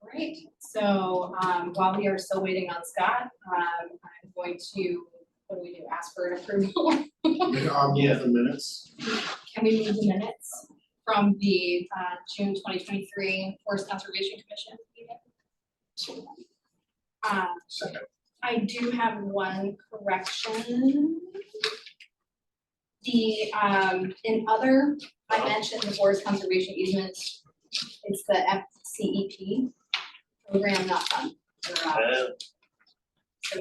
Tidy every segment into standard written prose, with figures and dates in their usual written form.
Great. So while we are still waiting on Scott, I'm going to, what do we do? Ask for an approval. The minutes. Can we move the minutes from the June 2023 Forest Conservation Commission meeting? Second. I do have one correction. The in other, I mentioned the forest conservation easements. It's the FCEP program, not fund. So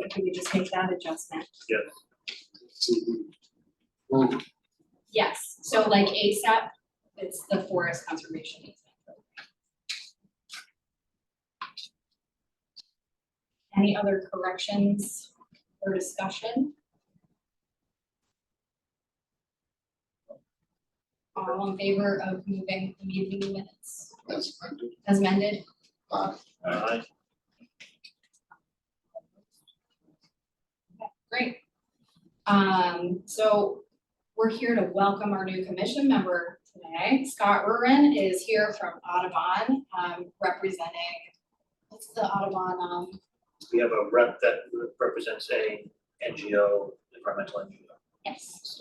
if we could just make that adjustment. Yes, so like ASAP, it's the forest conservation easement. Any other corrections or discussion? All in favor of moving the meeting minutes as amended? Aye. Great. So we're here to welcome our new commission member today. Scott Rurin is here from Audubon, representing, what's the Audubon? We have a rep that represents a NGO, environmental NGO. Yes.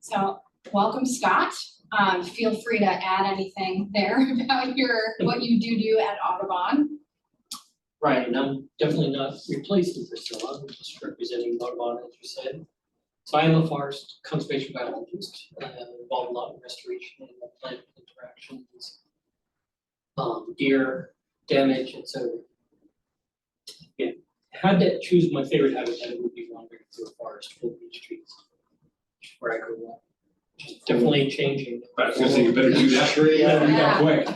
So welcome, Scott. Feel free to add anything there about what you do at Audubon. Right, and I'm definitely not replacing Priscilla, I'm just representing Audubon, as you said. So I am a forest conservation biologist, involved a lot in restoration and plant interactions, deer damage, and so yeah, had to choose my favorite habitat, it would be wandering through a forest full of beech trees, which is where I grew up. Definitely changing. I was gonna say, you better do that. Tree, Yeah. Quick.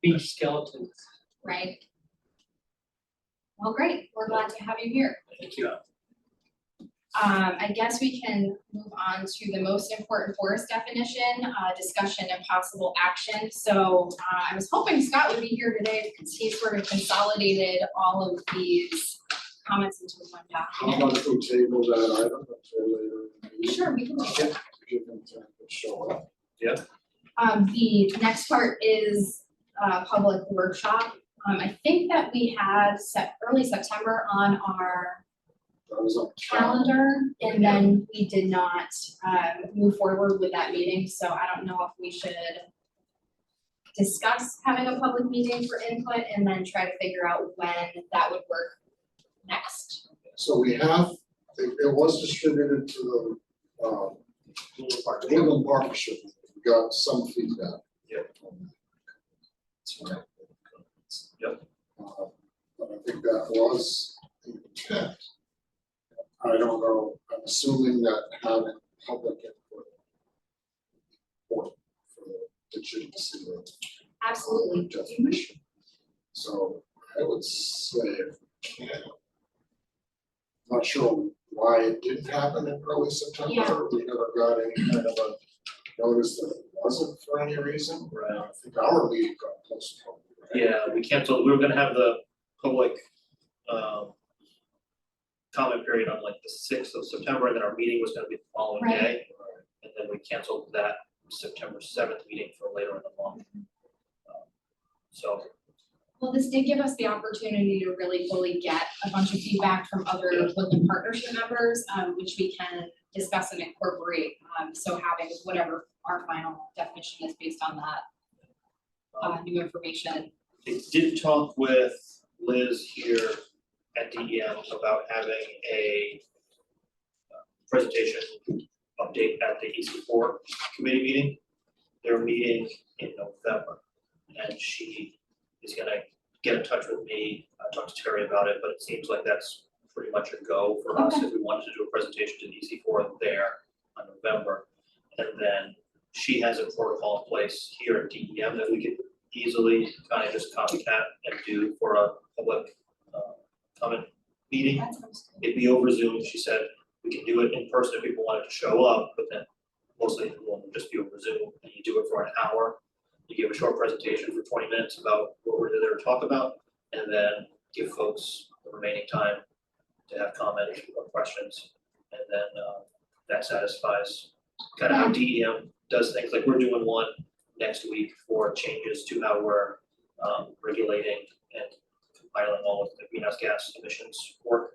Beech skeletons. Right. Well, great. We're glad to have you here. Thank you. I guess we can move on to the most important forest definition, discussion and possible action. So I was hoping Scott would be here today because he sort of consolidated all of these comments into one How document. about if we table that item until later in the meeting? Sure, we can do that. Give them time to show up. The next part is public workshop. I think that we had set early September on our That was on. calendar, and then we did not move forward with that meeting, so I don't know if we should discuss having a public meeting for input and then try to figure out when that would work next. So we have, it was distributed to the Woodland Partnership, we got some feedback. Yep. That's right. Yep. But I think that was the intent. I don't know, I'm assuming that having public input important for the legitimacy of Absolutely. definition. So I would say, if we can, not sure why it didn't happen in early September. Yeah. We never got any kind of a notice that it wasn't for any reason. Right. I think our meeting got postponed. Right? Yeah, we canceled, we were gonna have the public comment period on like the 6th of September, and then our meeting was gonna be the following Right. day. And then we canceled that September 7th meeting for later in the month. So, Well, this did give us the opportunity to really fully get a bunch of feedback from other Woodland Partnership members, which we can discuss and incorporate. So having whatever our final definition is based on that new information. I did talk with Liz here at DEM about having a presentation update at the EC4 committee meeting. They're meeting in November, and she is gonna get in touch with me, talk to Terry about it, but it seems like that's pretty much a go for us if we wanted to do a presentation to the EC4 there on November. And then she has a protocol in place here at DEM that we could easily kind of just copycat and do for a public comment meeting. That sounds good. It'd be over Zoom, she said, we can do it in person if people wanted to show up, but then mostly it will just be over Zoom, and you do it for an hour. You give a short presentation for 20 minutes about what we're there to talk about, and then give folks the remaining time to have comments or questions. And then that satisfies kind of how DEM does things, like we're doing one next week for changes to how we're regulating and compiling all of the greenhouse gas emissions work.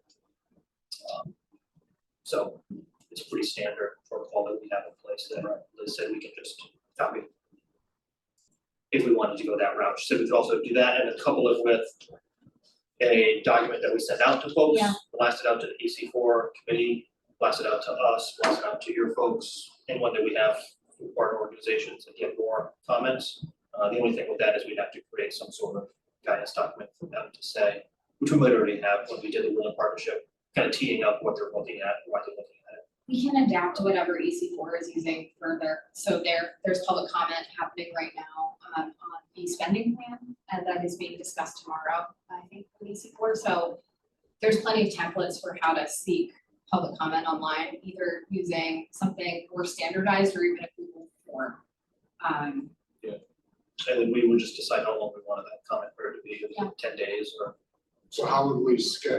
So it's a pretty standard protocol that we have in place that Liz said we can just copy. If we wanted to go that route, she said we could also do that and then couple it with a document that we send out to folks, Yeah. blast it out to the EC4 committee, blast it out to us, blast it out to your folks, anyone that we have from partner organizations that get more comments. The only thing with that is we'd have to create some sort of guidance document for them to say, which we might already have when we did the Willing Partnership, kind of teeing up what they're looking at and why they're looking at it. We can adapt to whatever EC4 is using further. So there's public comment happening right now on the spending plan, and that is being discussed tomorrow, I think, with EC4. So there's plenty of templates for how to seek public comment online, either using something more standardized or even a Google form. And then we would just decide how long we wanted that comment period to be, if it's 10 days or. So how would we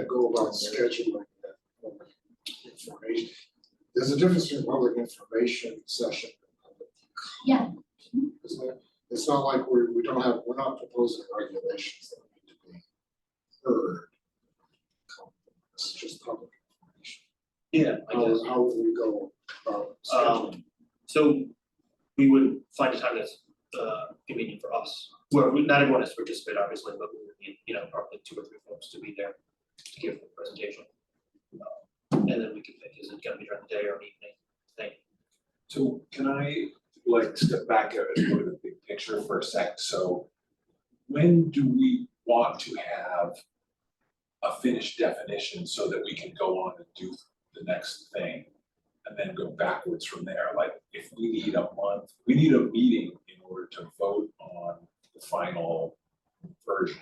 go about scheduling that public information? There's a difference between public information session and public Yeah. comment, isn't there? It's not like we're not proposing regulations that need to be heard. It's just public information. Yeah, I guess. How would we go about scheduling? So we would find a time that's convenient for us, where not everyone has to participate, obviously, but we would need, probably 2 or 3 folks to be there to give the presentation. And then we can pick, is it gonna be during the day or an evening thing? So can I step back and look at the big picture for a sec? So when do we want to have a finished definition so that we can go on and do the next thing and then go backwards from there? Like if we need a month, we need a meeting in order to vote on the final version.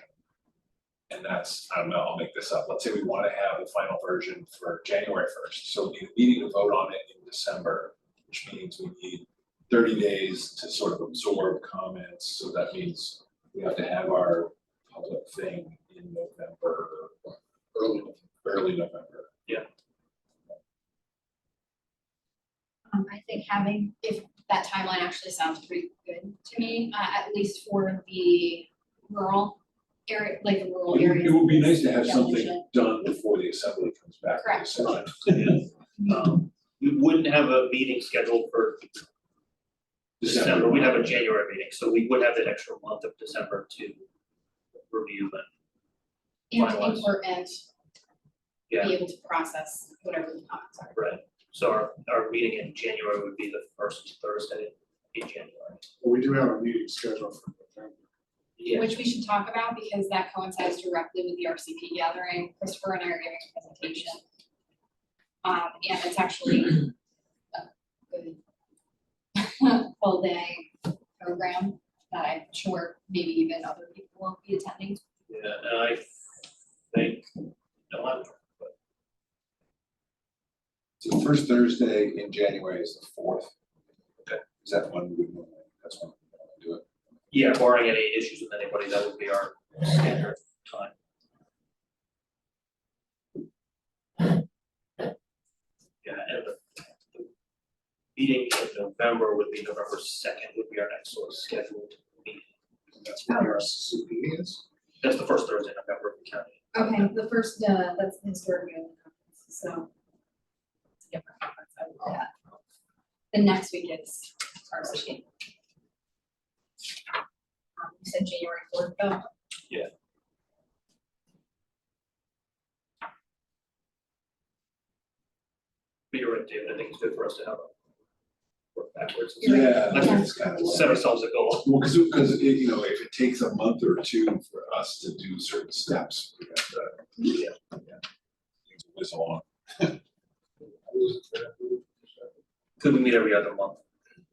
And that's, I don't know, I'll make this up. Let's say we want to have the final version for January 1st. So we need a meeting to vote on it in December, which means we need 30 days to sort of absorb comments. So that means we have to have our public thing in November, early November. Yeah. I think if that timeline actually sounds pretty good to me, at least for the rural area, like the rural areas. It would be nice to have something definition. done before the assembly comes back. with a Correct. decision. We wouldn't have a meeting scheduled for December, we'd have a January meeting, so we would have that extra month of December to review and And finalize. important, Yeah, be able to process whatever the comments are. right. So our meeting in January would be the first Thursday in January. But we do have a meeting scheduled for November. Yeah, Which we should talk about because that coincides directly with the RCP gathering. Christopher and I are giving a presentation. And it's actually a good full day program that I'm sure maybe even other people will be attending. yeah, and I think, no, I'm, but So the first Thursday in January is the 4th. Okay. Is that when we would normally, that's when we normally do it? yeah, barring any issues with anybody, that would be our standard time. Yeah, and the meeting in November would be November 2nd would be our next sort of scheduled meeting. And that's when our CCP is. That's the first Thursday in November in the county. Okay, the first, that's the historic New England conference, so. It's a different conference, I would say that. The next week is RCP. You said January 4th though? But you're right, David, I think it's good for us to have a work backwards. You're right. Yeah, Let's that's kind of. set ourselves a goal. Well, because if it takes a month or 2 for us to do certain steps, we have to, things will whizzle on. Could we meet every other month?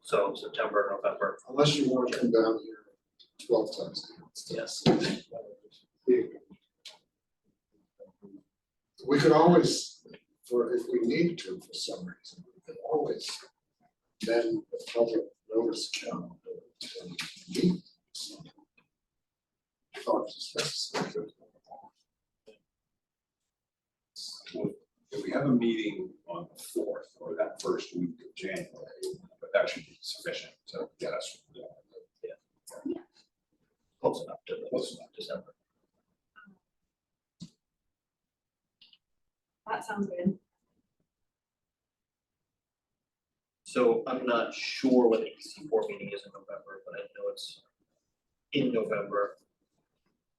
So September, November, Unless you want to come down here 12 times. yes. We could always, if we need to for some reason, we could always then the public notice calendar and meet. Thought it's necessary. If we have a meeting on the 4th or that first week of January, but that should be sufficient to get us. Close enough to December. that sounds good. So I'm not sure when the EC4 meeting is in November, but I know it's in November.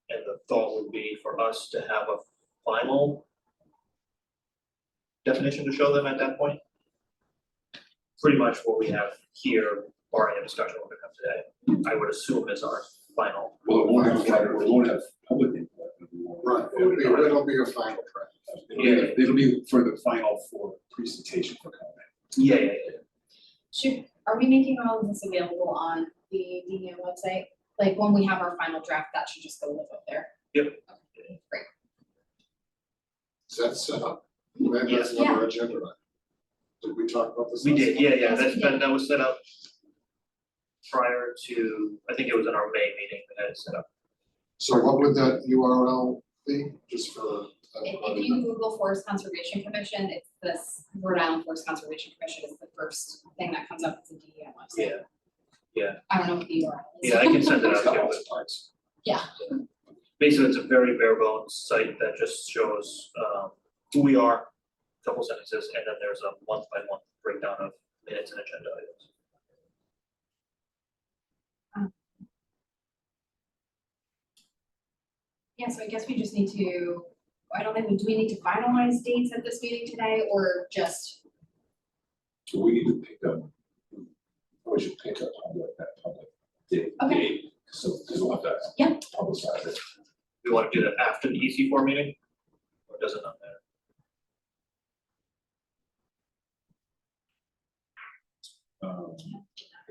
And the thought would be for us to have a final definition to show them at that point. Pretty much what we have here, barring a discussion we're gonna have today, I would assume is our final. Well, it won't have public input. Right, it'll be a final draft. It'll be for the final for presentation for comment. Yeah. Are we making all of this available on the DEM website? Like when we have our final draft, that should just go live up there? Yep. Okay, great. Is that set up? That's on our agenda, right? Did we talk about this? We last did, time? yeah, that was set up prior to, I think it was in our May meeting that had it set up. So what would that URL be, just for? If you Google Forest Conservation Commission, it's this Rhode Island Forest Conservation Commission is the first thing that comes up as a DEM website. Yeah, I don't know what the URL is. yeah, I can send it It's out got to all you. the parts. Yeah, Basically, it's a very bare bones site that just shows who we are, a couple sentences, and then there's a month by month breakdown of minutes and agenda items. yeah, so I guess we just need to, I don't think, do we need to finalize dates at this meeting today or just? So we need to pick up, we should pick up that public date. Okay. So, because we'll have to Yeah. publicize it. We want to do that after the EC4 meeting, or does it not matter?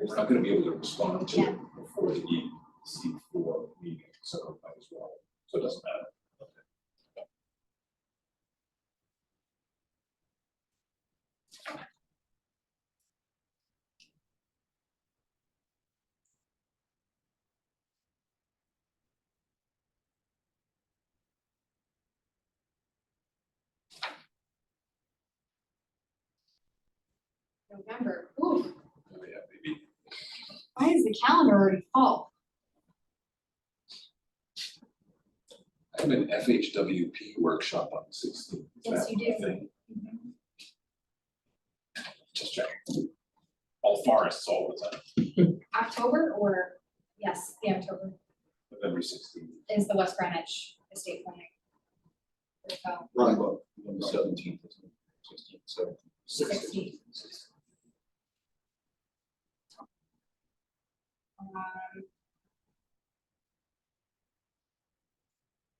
We're not gonna be able to respond to Yeah. it before the EC4 meeting, so might as well, so it doesn't matter. November, ooh, Yeah, maybe. why is the calendar already full? I have an FHWP workshop on the 16th. Yes, you do. Just checking. All forests all the time, October or, yes, the October November 16th. is the West Greenwich Estate Planning. So, Right, November 17th, 16th, 17th. 16th.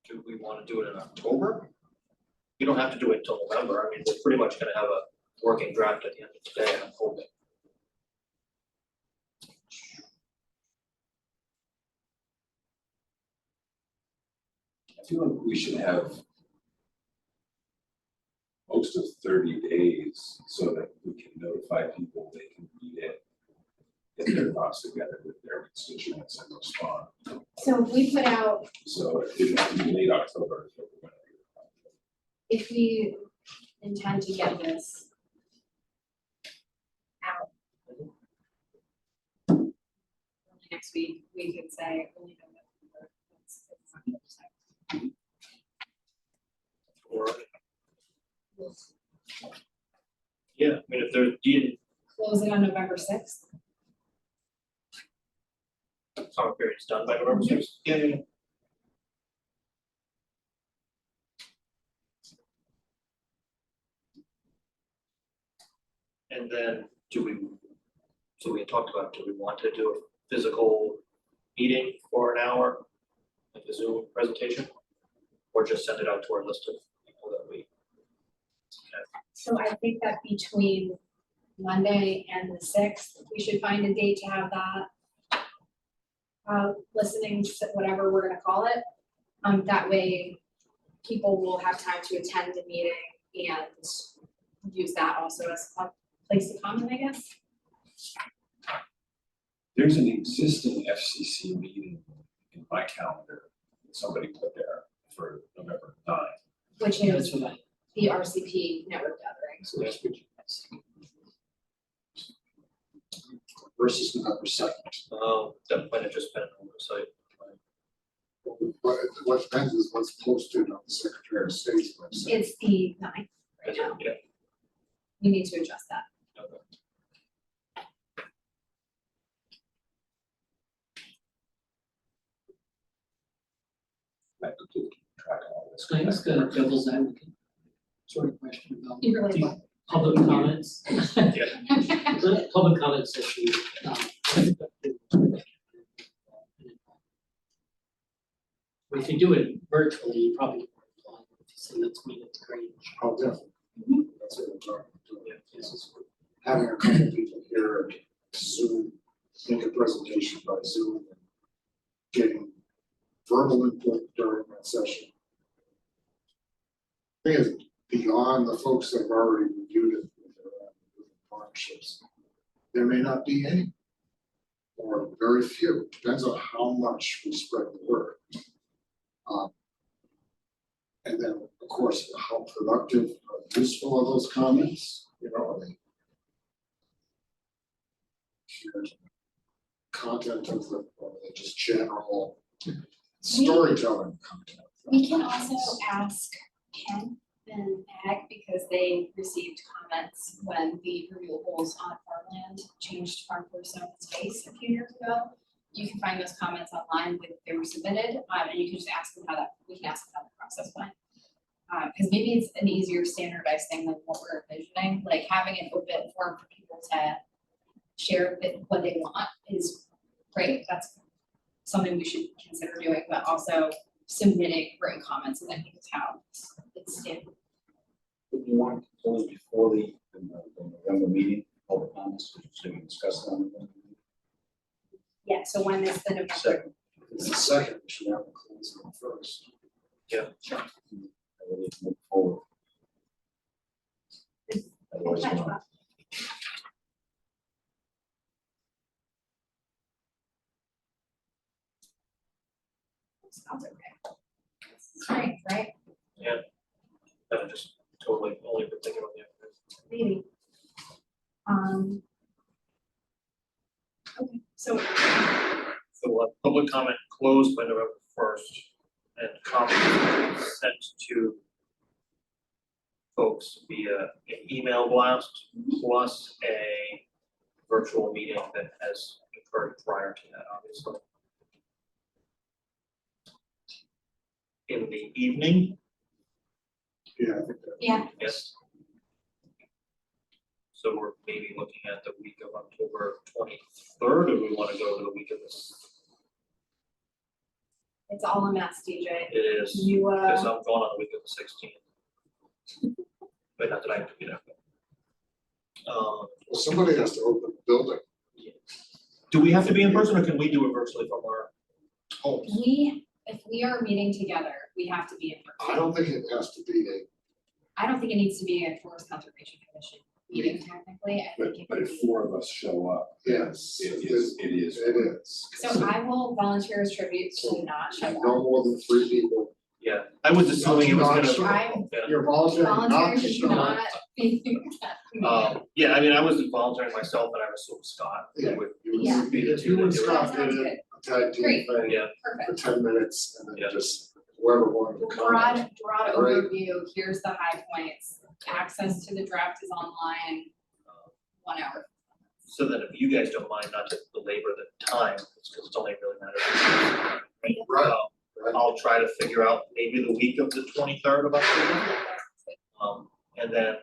Do we want to do it in October? You don't have to do it until November, I mean, we're pretty much gonna have a working draft at the end of the day, I'm hoping. I feel like we should have most of 30 days so that we can notify people they can read it, get their thoughts together with their constituents and respond. So if we put out, So it should have to be late October. If we're gonna do it. if we intend to get this out early next week, we could say early November. It's not gonna decide. Or. Yeah, I mean, if there's, Close it on November 6th. summer period's done by November 6th, yeah. And then so we had talked about, do we want to do a physical meeting for an hour, like a Zoom presentation? Or just send it out to our list of people that we. So I think that between Monday and the 6th, we should find a date to have that. Listening, whatever we're gonna call it. That way, people will have time to attend the meeting and use that also as a place to comment, I guess. There's an existing FCC meeting in my calendar that somebody put there for November 9th. Which That's is what I, the RCP network gathering. So that's what versus November 2nd. That might have just been on the site. What depends is what's posted on the Secretary of State's website. It's the 9th. right now. Yeah. We need to adjust that. Okay. I have to keep track of all this. Can I ask a devil's advocate sort of question about You really the public comments? Yeah. The public comment session, if you do it virtually, you probably won't apply, if you say let's meet at the Grange. Oh, definitely. That's what we're talking about. Yeah. This is Having a couple of people here, Zoom, make a presentation by Zoom, and getting verbal input during that session. I think it's beyond the folks that have already reviewed it with their partnerships. There may not be any, or very few, depends on how much we spread the word. And then, of course, how productive or useful are those comments, you know, are they here's content of the, or are they just general storytelling content? We can also ask Ken and Ag because they received comments when the renewables on farmland changed farm first open space a few years ago. You can find those comments online when they were submitted, and you can just ask them how that, we can ask them how the process went. Cause maybe it's an easier standardized thing than what we're envisioning, like having an open forum for people to share what they want is great, that's something we should consider doing, but also submitting written comments, and I think is how it's stated. Would you want to close before the November meeting, public comments, so we can discuss them? Yeah, so when is the November? Second. It's the second, we should have a close one first. I will need to move forward. Otherwise, Catch we'll- up. Sounds okay. Great, right? I'm just totally only been thinking about the other. Maybe. Okay, so So we'll have public comment closed by November 1st and comments sent to folks via an email blast plus a virtual meeting that has occurred prior to that, obviously. In the evening, Yeah, I think that. yeah, yes. So we're maybe looking at the week of October 23rd, or we want to go to the week of this? it's all a mess, DJ. It is. You Because I'm going on the week of the 16th. But not that I have to be there. Well, somebody has to open the building. Do we have to be in person or can we do it virtually from our homes? if we are meeting together, we have to be in person. I don't think it has to be I don't think it needs to be a Forest Conservation Commission meeting technically, I think it But could if be. 4 of us show up, yes, it is. it is. So I will volunteer as tribute to not show up. No more than 3 people. Yeah, I was assuming it was Not gonna. sure. I'm Yeah. You're volunteering not volunteering to to show up. not be. Yeah, I mean, I was volunteering myself and I was assumed Scott Yeah. would Yeah. If you and Scott did Sounds it, good. a tag team Great. thing Yeah, for Perfect. 10 minutes and Yeah. then just whoever wanted to comment. Broad Great. overview, here's the high points, access to the draft is online, 1 hour. so then if you guys don't mind not to belabor the time, because it's only really matters. Right. I'll try to figure out maybe the week of the 23rd of October. And then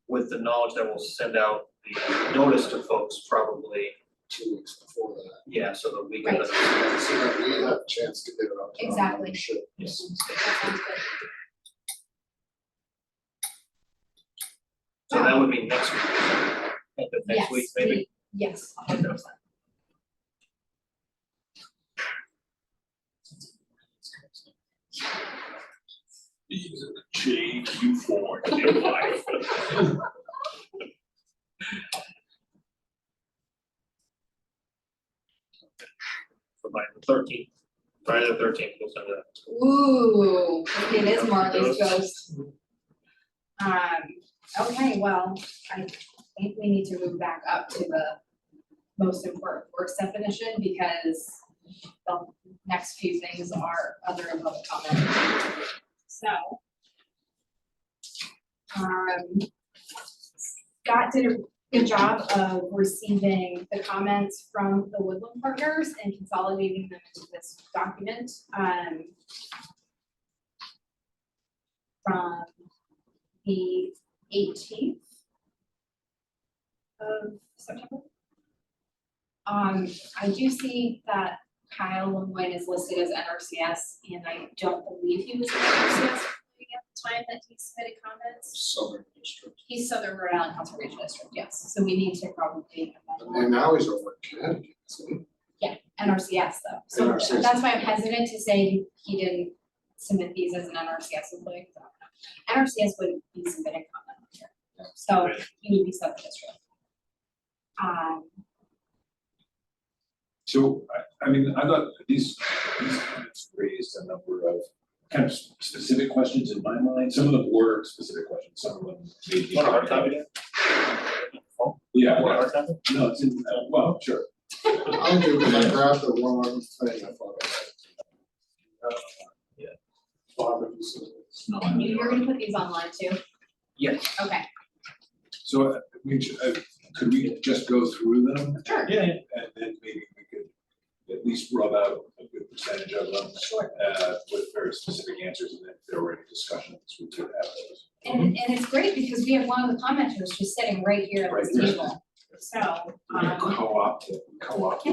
with the knowledge that we'll send out the notice to folks probably, 2 weeks before that. yeah, so the week of the. So that we have a chance to get it up. to our Exactly. membership. Yes. That sounds good. So that would be next week, end of next week maybe? Yes, 100%. These are the change you forward in your life. So by the 13th, Friday the 13th, we'll send it out. Ooh, maybe it is Marley's Ghost. ghost. Okay, well, I think we need to move back up to the most important works definition because the next few things are other and public comment. So, Scott did a good job of receiving the comments from the Woodland Partners and consolidating them into this document. From the 18th of September. I do see that Kyle Lemoyne is listed as NRCS, and I don't believe he was an NRCS at the time that he submitted comments. Southern District. He's Southern Rhode Island Conservation District, yes, so we need to probably. And now he's over in Connecticut, isn't Yeah, NRCS though, so NRCS. that's why I'm hesitant to say he didn't submit these as an NRCS employee. 'Cause I don't know. NRCS would be submitting comment here, so he would be Southern District. So, I mean, I thought these comments raised a number of kind of specific questions in my mind. Some of them were specific questions, some of them maybe. Want a hard copy again? Yeah, Want a hard copy? no, it's in, well, sure. it? I do, because I grabbed the one other thing I thought I had. Yeah. Bob, if you said it's not- And you're gonna put these online too? Yes. Okay, So, could we just go through them? Sure. Yeah, yeah. And then maybe we could at least rub out a good percentage of them, sure. with very specific answers, and then if there were any discussions, we could have those. And it's great because we have one of the commenters just sitting right here at this Right here. table. So, Co-op.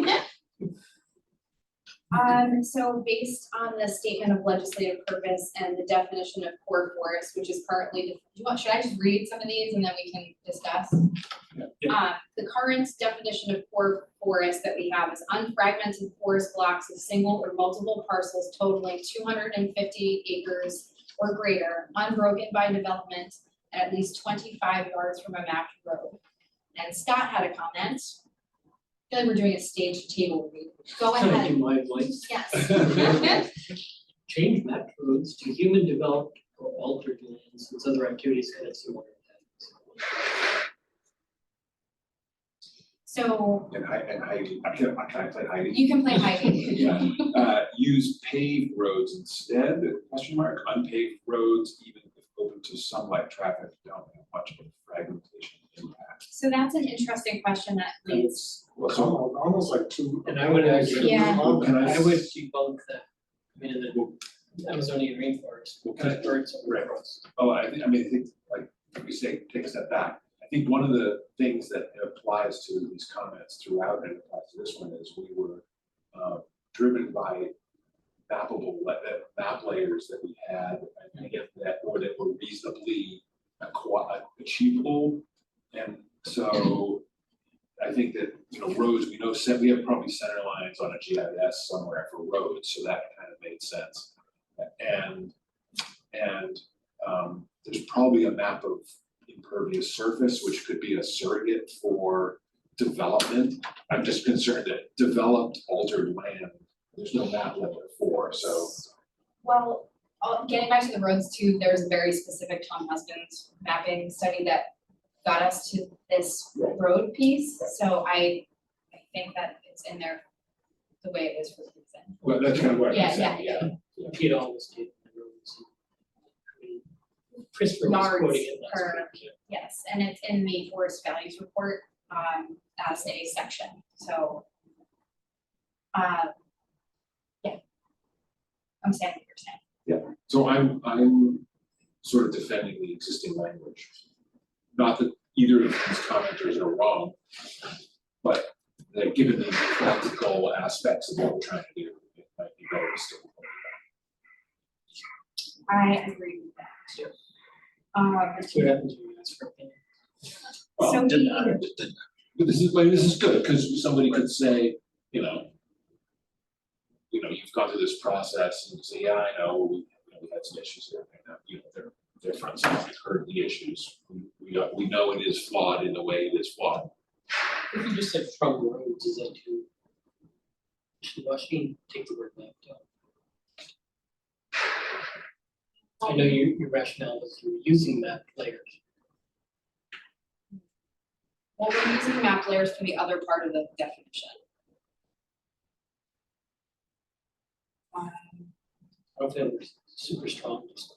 so based on the statement of legislative purpose and the definition of core forest, which is currently, should I just read some of these and then we can discuss? Yeah. The current definition of core forest that we have is unfragmented forest blocks of single or multiple parcels totaling 250 acres or greater, unbroken by development, and at least 25 yards from a mapped road. And Scott had a comment. I feel like we're doing a stage table read. Go Can I ahead. do my voice? Yes. Change map roads to human developed or altered lands since other activities kind of similar to that. So And Heidi, can I play Heidi? you can play Heidi. Yeah, use paved roads instead, question mark, unpaved roads, even if open to some light traffic, don't have much of a fragmentation impact. So that's an interesting question that leads. Well, so, Almost like two. And I would actually, Yeah. Can I- I would debunk that. I mean, in the Amazonian rainforest, Well, can I- birds are right. across. I think, like, if we say, take a step back, I think one of the things that applies to these comments throughout, and applies to this one, is we were driven by mappable, map layers that we had, I think, that were reasonably achievable. And so I think that, roads, we know, we have probably center lines on a GIS somewhere for roads, so that kind of made sense. And there's probably a map of impervious surface, which could be a surrogate for development. I'm just concerned that developed altered land, there's no map layer for, so. Well, getting back to the roads too, there's a very specific Tom Husband's mapping study that got us to this road piece. So I think that it's in there the way it is for the reason. Well, that's kind of what I'm Yeah, saying, yeah. Pete always did the roads. Christopher was Yards quoting it last per- week. Yes, and it's in the forest values report, as a section, so. Yeah. I'm saying what you're saying. So I'm sort of defending the existing language. Not that either of these commenters are wrong, but that given the practical aspects of what we're trying to do, it might be better to stick with what I agree with that. See what happens when you ask for opinion. Well, So But this is good, because somebody could say, you've gone through this process and say, yeah, I know, we had some issues here, and their friends have heard the issues. We know it is flawed in the way it is flawed. If you just said from roads, is that too? Washington, take the word map down. I know your rationale was you were using map layers. Well, we're using map layers for the other part of the definition. I don't feel we're super strong, just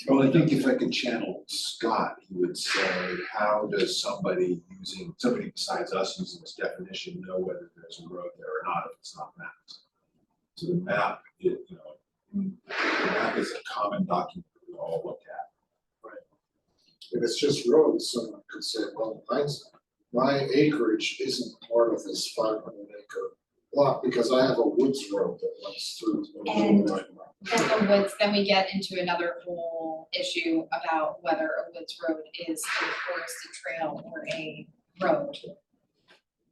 Well, I think if I could channel Scott, he would say, how does somebody besides us using this definition know whether there's a road there or not if it's not mapped? So the map, the map is a common document we all look at. If it's just roads, someone could say, well, my acreage isn't part of this 500-acre block because I have a woods road that runs through. And then we get into another whole issue about whether a woods road is a forested trail or a road.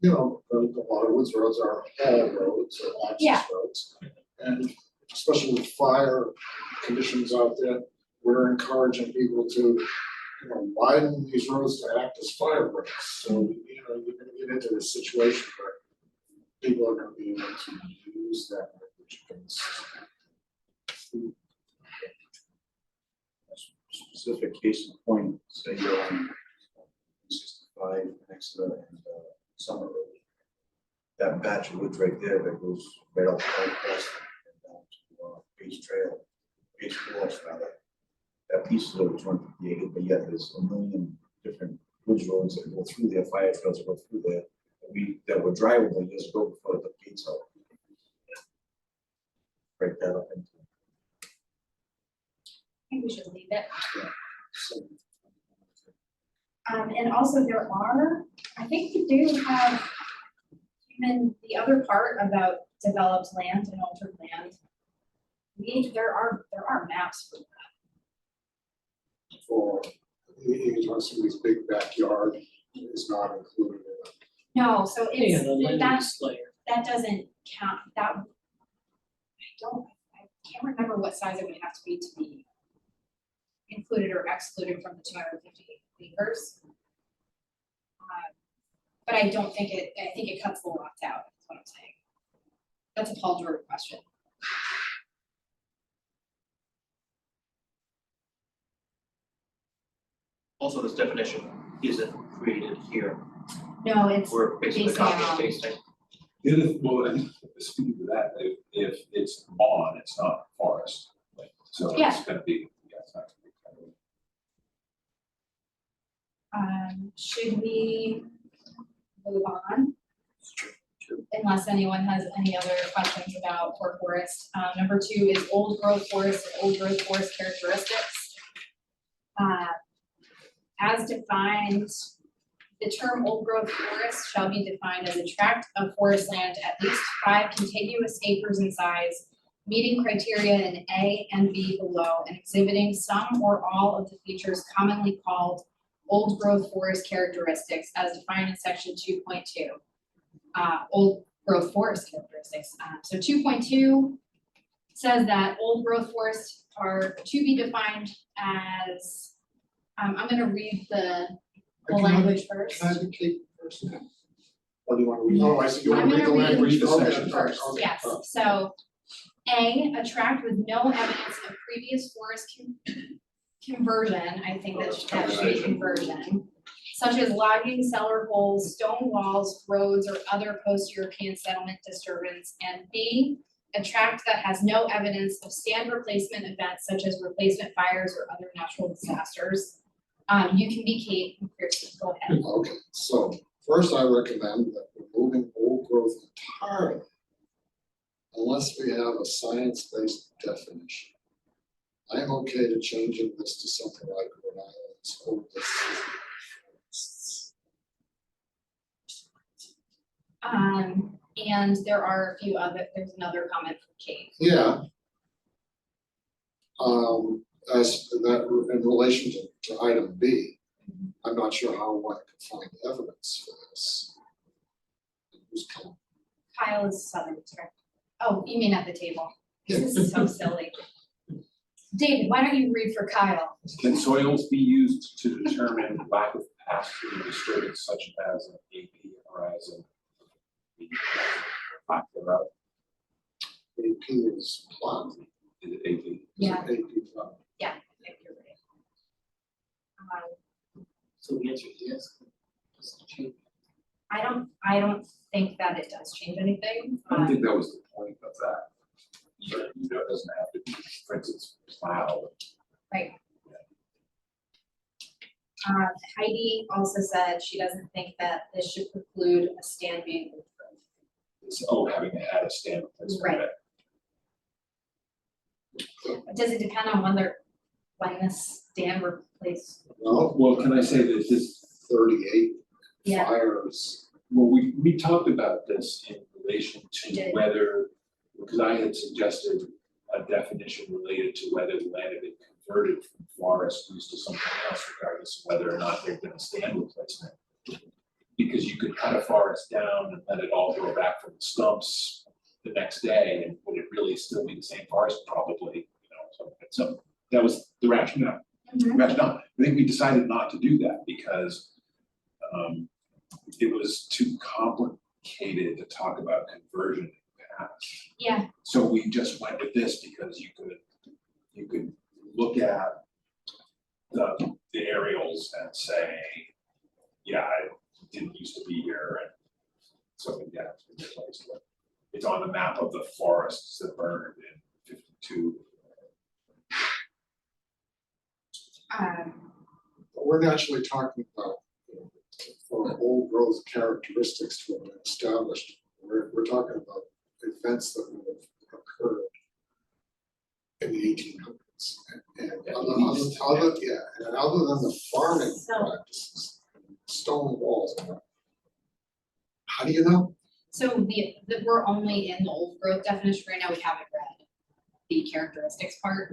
You know, a lot of woods roads are all roads or Yeah. access roads. And especially with fire conditions out there, we're encouraging people to, widen these roads to act as fire breaks. So, you're gonna get into this situation where people are gonna be able to use that language against. Specific case in point, say you're on 65 next to the Summer Road. That batch of woods right there that goes right off Past and down to Page Forest rather. That piece is over 250 acres, but yet there's a million different woods roads that go through there, fire trails that go through there, that were drivable years ago before the gates out. Break that up into. I think we should leave it. So, And also I think we do have, even the other part about developed land and altered land. There are maps for that. for, somebody's big backyard is not included in it. No, so Yeah, the it's, land that, use layer. that doesn't count, I can't remember what size it would have to be included or excluded from the 250 acres. But I don't think I think it cuts the lots out, is what I'm saying. That's a Paul Jordan question. Also, this definition isn't created here, No, it's we're basically based on- copying and pasting. The other, well, and speaking to that, if it's lawn, it's not forest, so Yeah. it's gonna be, it's not gonna be. should we move on? Unless anyone has any other questions about core forest. Number 2 is old growth forest and old growth forest characteristics. As defined, the term old growth forest shall be defined as a tract of forest land at least 5 contiguous acres in size, meeting criteria in A and B below and exhibiting some or all of the features commonly called old growth forest characteristics as defined in section 2.2. Old growth forest characteristics. So 2.2 says that old growth forests are to be defined as, I'm gonna read the language first. Can I advocate first? Or do you want to read? Oh, I see, you want to I'm read the gonna read language the Okay, section all right, First, okay, yes, all right. so a tract with no evidence of previous forest conversion, I think that should be conversion, such as logging, cellar holes, stone walls, roads, or other post-European settlement disturbance, and B, a tract that has no evidence of stand replacement events such as replacement fires or other natural disasters. You can be Kate and Kirsten, go ahead. Okay, so first I recommend that removing old growth entirely unless we have a science-based definition. I am okay to changing this to something like Rhode Island's oldest. And there are a few there's another comment from Kate. Yeah. As that in relation to item B, I'm not sure how one can find evidence for this. Who's coming? Kyle is Southern, sorry. Oh, you mean at the table? This is so silly. David, why don't you read for Kyle? Can soils be used to determine lack of pasture and disturbance such as an AP horizon? Lack thereof, AP is plot. is it AP? Yeah. AP plot. Yeah, you're right. So the answer is yes. Doesn't change. I don't think that it does change anything. I don't think that was the point of that. So, it doesn't have to be, for instance, plowed. Right. Heidi also said she doesn't think that this should preclude a stand being approved. Having had a stand replacement. Right. Does it depend on when the stand replaced? Well, can I say that this, 38 Yeah. fires. well, we talked about this in relation We to did. whether, because I had suggested a definition related to whether the land had been converted from forest use to something else, regardless of whether or not there'd been a stand replacement. Because you could cut a forest down and let it all grow back from the stumps the next day, and would it really still be the same forest? Probably, so that was the rationale. Rationale. I think we decided not to do that because it was too complicated to talk about conversion in the past. Yeah, So we just went with this because you could look at the aerials and say, yeah, it didn't used to be here, and so yeah, it's been replaced. It's on the map of the forests that burned in 52. But we're naturally talking about, for old growth characteristics to have been established. We're talking about events that would have occurred in the 1800s. And other than the farming So- practices, stone walls, how do you know? so we're only in the old growth definition right now, we haven't read the characteristics part.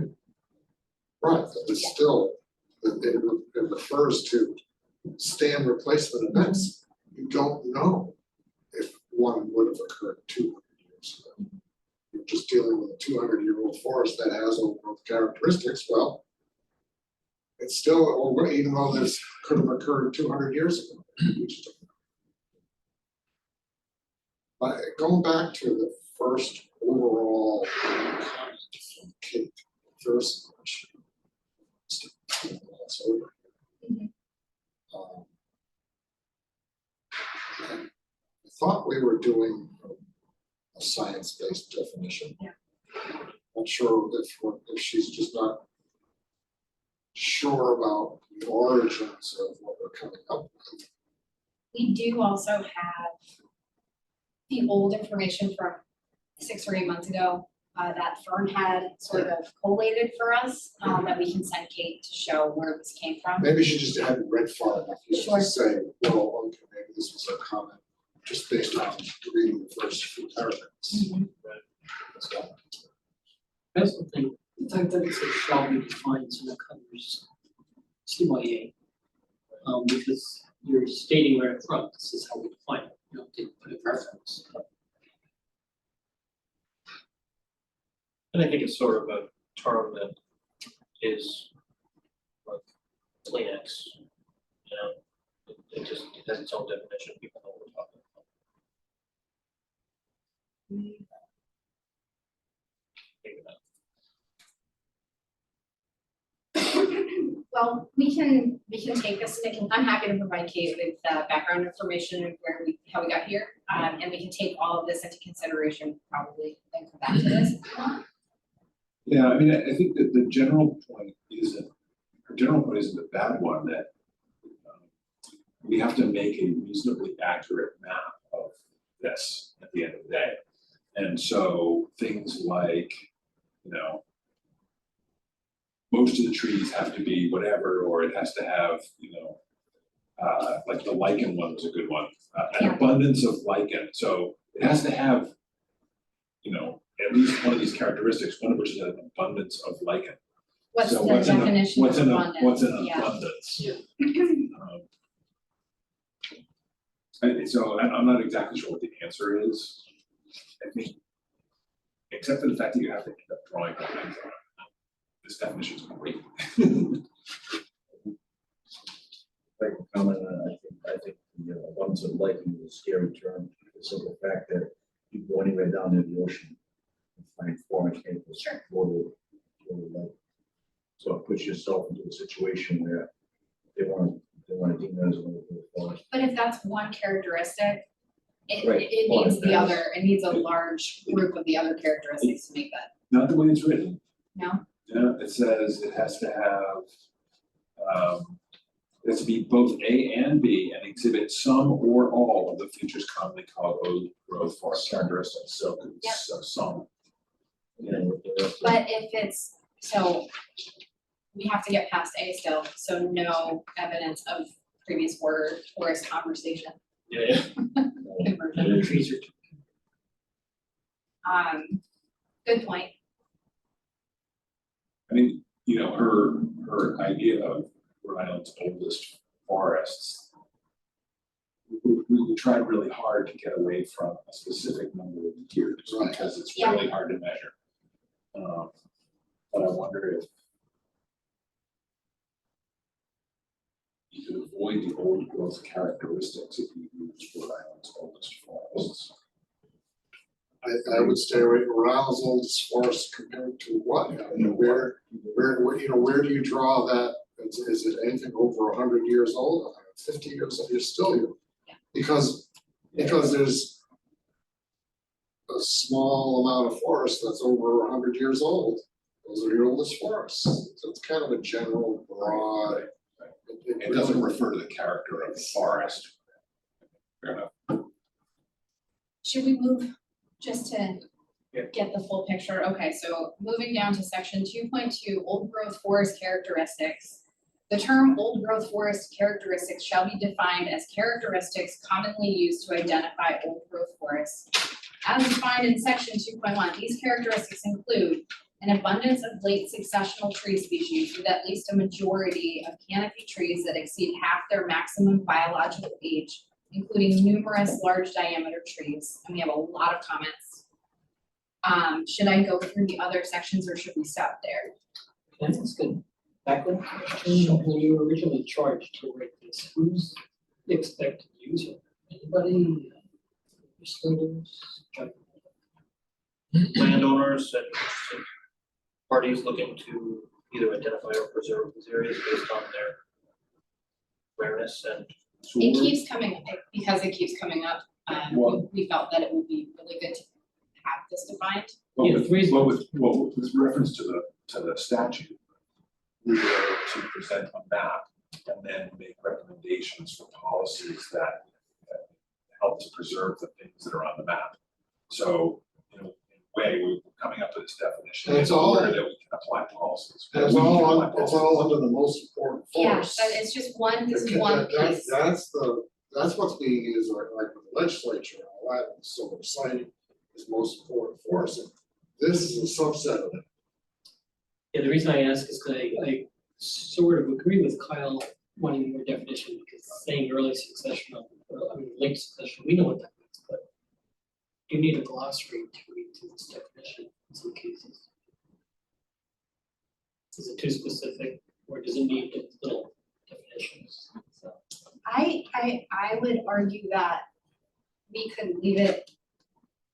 Right, but it's Yeah. still, it refers to stand replacement events. You don't know if one would have occurred 200 years ago. You're just dealing with a 200-year-old forest that has old growth characteristics, well, it's still, or even though this could have occurred 200 years ago. We just don't know. But going back to the first overall comment from Kate, first question. It's over. Mhm. I thought we were doing a science-based definition. Yeah. Not sure if she's just not sure about the origins of what we're coming up with. We do also have the old information from 6 or 8 months ago, that Fern had sort of collated for us, that we can send Kate to show where this came from. Maybe she just hadn't read far enough yet Sure. to say, well, okay, maybe this was a comment just based on reading the first few paragraphs. Mhm. So, That's the thing, the fact that it says shall be defined in the covers CYA. Because you're stating right up front, this is how we define it, you don't take, put a preference. And I think it's sort of a term that is like Kleenex, it just, it has its own definition, people know what we're talking about. Maybe not. Well, we can take this, Nick, and I'm happy to provide Kate with background information of how we got here. And we can take all of this into consideration, probably, then come back to this if you want. Yeah, I mean, I think that the general point isn't a bad one, that we have to make a reasonably accurate map of this at the end of the day. And so things like, most of the trees have to be whatever, or it has to have, like the lichen one was a good one, an Yeah. abundance of lichen. So it has to have, at least one of these characteristics, one of which is an abundance of lichen. What's So the definition of what's an abundance? What's an Yeah. abundance? Yeah. So I'm not exactly sure what the answer is. I think, except for the fact that you have to end up drawing lines on it. This definition is great. Like a comment, I think the abundance of liking is a scary term, the simple fact that you go anywhere down near the ocean and find foreign campus. Sure. Lake. So it puts yourself into a situation where they want to deem that as a little bit of forest. But if that's one characteristic, Right. it Well, needs the there's- other, it needs a large group of the other characteristics to make that, Not the way it's written. no? Yeah, it says it has to have, It's to be both A and B and exhibit some or all of the features commonly called old growth forest characteristics, so Yep. so some. But if it's, so we have to get past A still, so no evidence of previous forest conversation. Yeah. Conversion. The trees are. Good point. I mean, you know, her idea of Rhode Island's oldest forests. We tried really hard to get away from a specific number of years Right. because it's Yeah. really hard to measure. But I wonder if you could avoid the old growth characteristics if you use Rhode Island's oldest forests. I would stay away from Rhode Island's oldest forest compared to what, I mean, where, you know, where do you draw that? Is it anything over 100 years old, 50 years old, you're still, because there's a small amount of forest that's over 100 years old, those are your oldest forests, so it's kind of a general broad. It doesn't refer to the character of the forest. Fair enough. Should we move just to Yeah. get the full picture? Okay, so moving down to section 2.2, old growth forest characteristics. The term old growth forest characteristics shall be defined as characteristics commonly used to identify old growth forests. As defined in section 2.1, these characteristics include an abundance of late successional tree species with at least a majority of canopy trees that exceed half their maximum biological age, including numerous large diameter trees, and we have a lot of comments. Should I go through the other sections or should we stop there? That's good. Backward question, when you were originally charged to write this, who's the expected user? Anybody? Legislators? Landowners and interested parties looking to either identify or preserve these areas based on their awareness and. It keeps coming, because it keeps coming up, we felt that it would be really good to have this defined. Well, Yeah, with, the reason- with reference to the statute, we were to present a map and then make recommendations for policies that help to preserve the things that are on the map. So, in a way, we're coming up with this definition And in it's all- order that we can apply policies. And it's We can all, apply it's all under the most important Yeah, forests. but it's just one, this is one piece. That's what's being used like with the legislature and all that, so we're citing is most important forest. And this is a subset of it. Yeah, the reason I ask is because I sort of agree with Kyle wanting more definition, because saying early successional, late succession, we know what that means, but you need a glossary to read through this definition in some cases. Is it too specific, or does it need little definitions? So, I would argue that we could leave it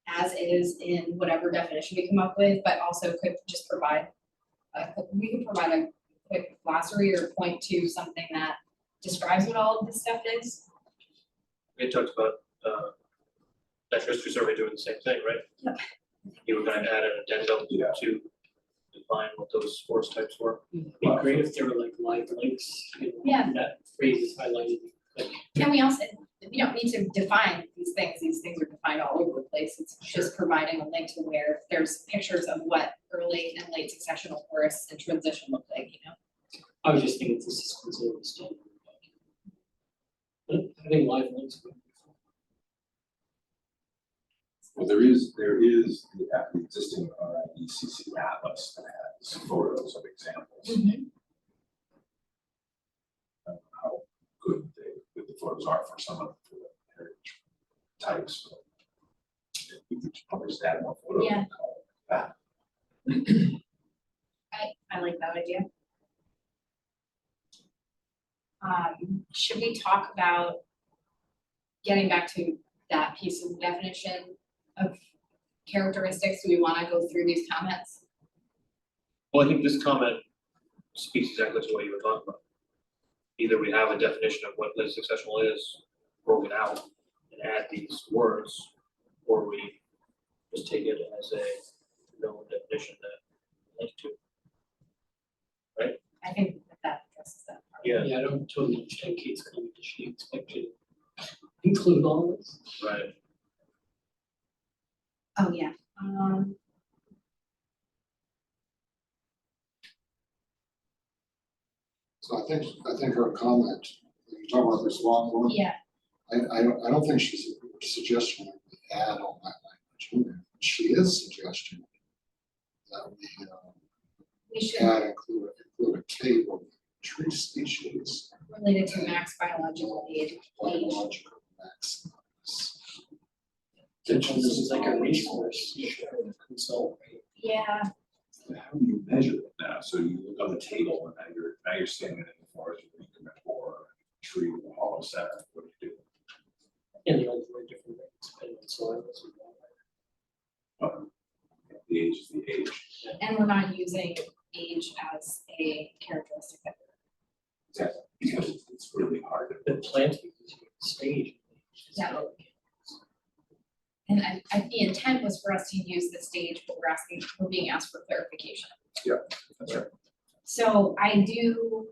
as is in whatever definition we come up with, but also could just provide we could provide a quick glossary or point to something that describes what all of this stuff is. We had talked about, Natural History Survey doing the same thing, right? Yep. You were gonna add an addendum Yeah. to define what those forest types were. it'd be great if there were like live links, you know, Yeah. that phrase is highlighted, like, And we also, we don't need to define these things are defined all over the place, it's just providing a link to where there's pictures of what early and late successional forests and transition look like, you know? I was just thinking this is considered a standard document. But having live links would be fun. Well, there is the existing RIECC atlas that has photos of examples. Of how good the photos are for some of the heritage types. We could probably just add more photos. Yeah. And call it that. I like that idea. Should we talk about getting back to that piece of definition of characteristics? Do we wanna go through these comments? Well, I think this comment speaks exactly to what you were talking about. Either we have a definition of what late successional is broken out and add these words, or we just take it as a known definition that we like to. I think that addresses that part. Yeah. Yeah, I don't totally understand Kate's comment, does she expect you to include all of this? Right. Oh, yeah. So I think her comment, you're talking about this long one, Yeah, I don't think she's suggesting that we add all that language in there. She is suggesting that we should include a table of tree species, relate it to max biological age. biological maximums. This is like a resource, you should consult, right? Yeah, How do you measure it now? So you look on the table and now you're standing in the forest with increment or a tree with a hollow center, what do you do? And the old very different rates, depending on soil, as we know. The age is the age. and we're not using age as a characteristic. Exactly. Because it's really hard to. But planting is a stage. Yeah. And the intent was for us to use the stage, but we're being asked for clarification. That's right. So I do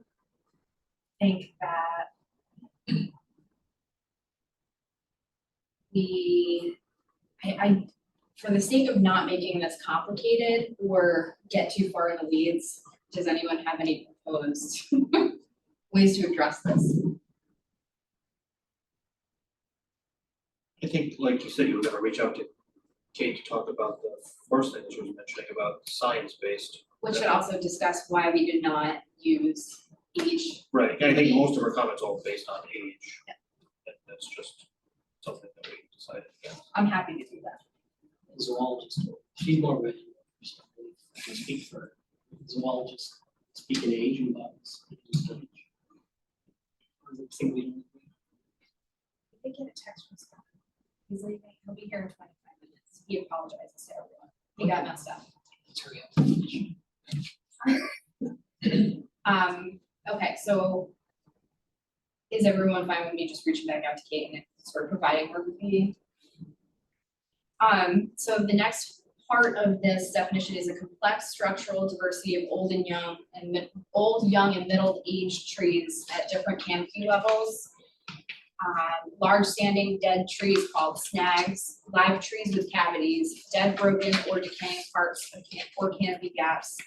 think that I, for the sake of not making this complicated or get too far in the weeds, does anyone have any proposed ways to address this? I think, like you said, you were gonna reach out to Kate to talk about the first thing that she was mentioning about science-based. We should also discuss why we did not use age. Right, and I think most of her comments are all based on age. And that's just something that we decided, yeah. I'm happy to do that. Zoologist, she's more ready, I can speak for her. Zoologist, speaking age and bugs. I think we, Did they get a text from Scott? He's leaving, he'll be here in 25 minutes. He apologizes to everyone. He got messed up. let's hurry up. Okay, so is everyone fine with me just reaching back out to Kate and sort of providing her with me? So the next part of this definition is a complex structural diversity of old, young, and middle-aged trees at different canopy levels. Large standing dead trees called snags, live trees with cavities, dead, broken, or decaying parts of canopy gaps,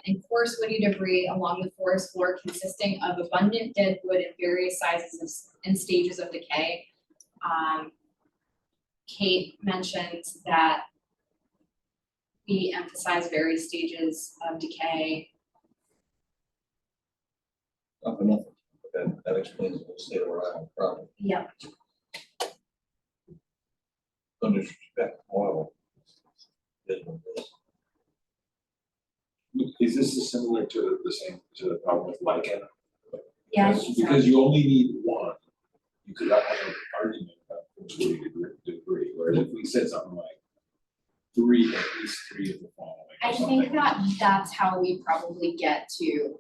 and coarse woody debris along the forest floor consisting of abundant dead wood in various sizes and stages of decay. Kate mentioned that we emphasize various stages of decay. Not for nothing, but that explains the state of Rhode Island problem. Yep. Under respect, oil. Is what it is. Is this similar to the problem with lichen? Yeah, I Because- think so. Because you only need one, you could have an argument about which way to degree, whereas if we said something like at least three of the following I or something. think that that's how we probably get to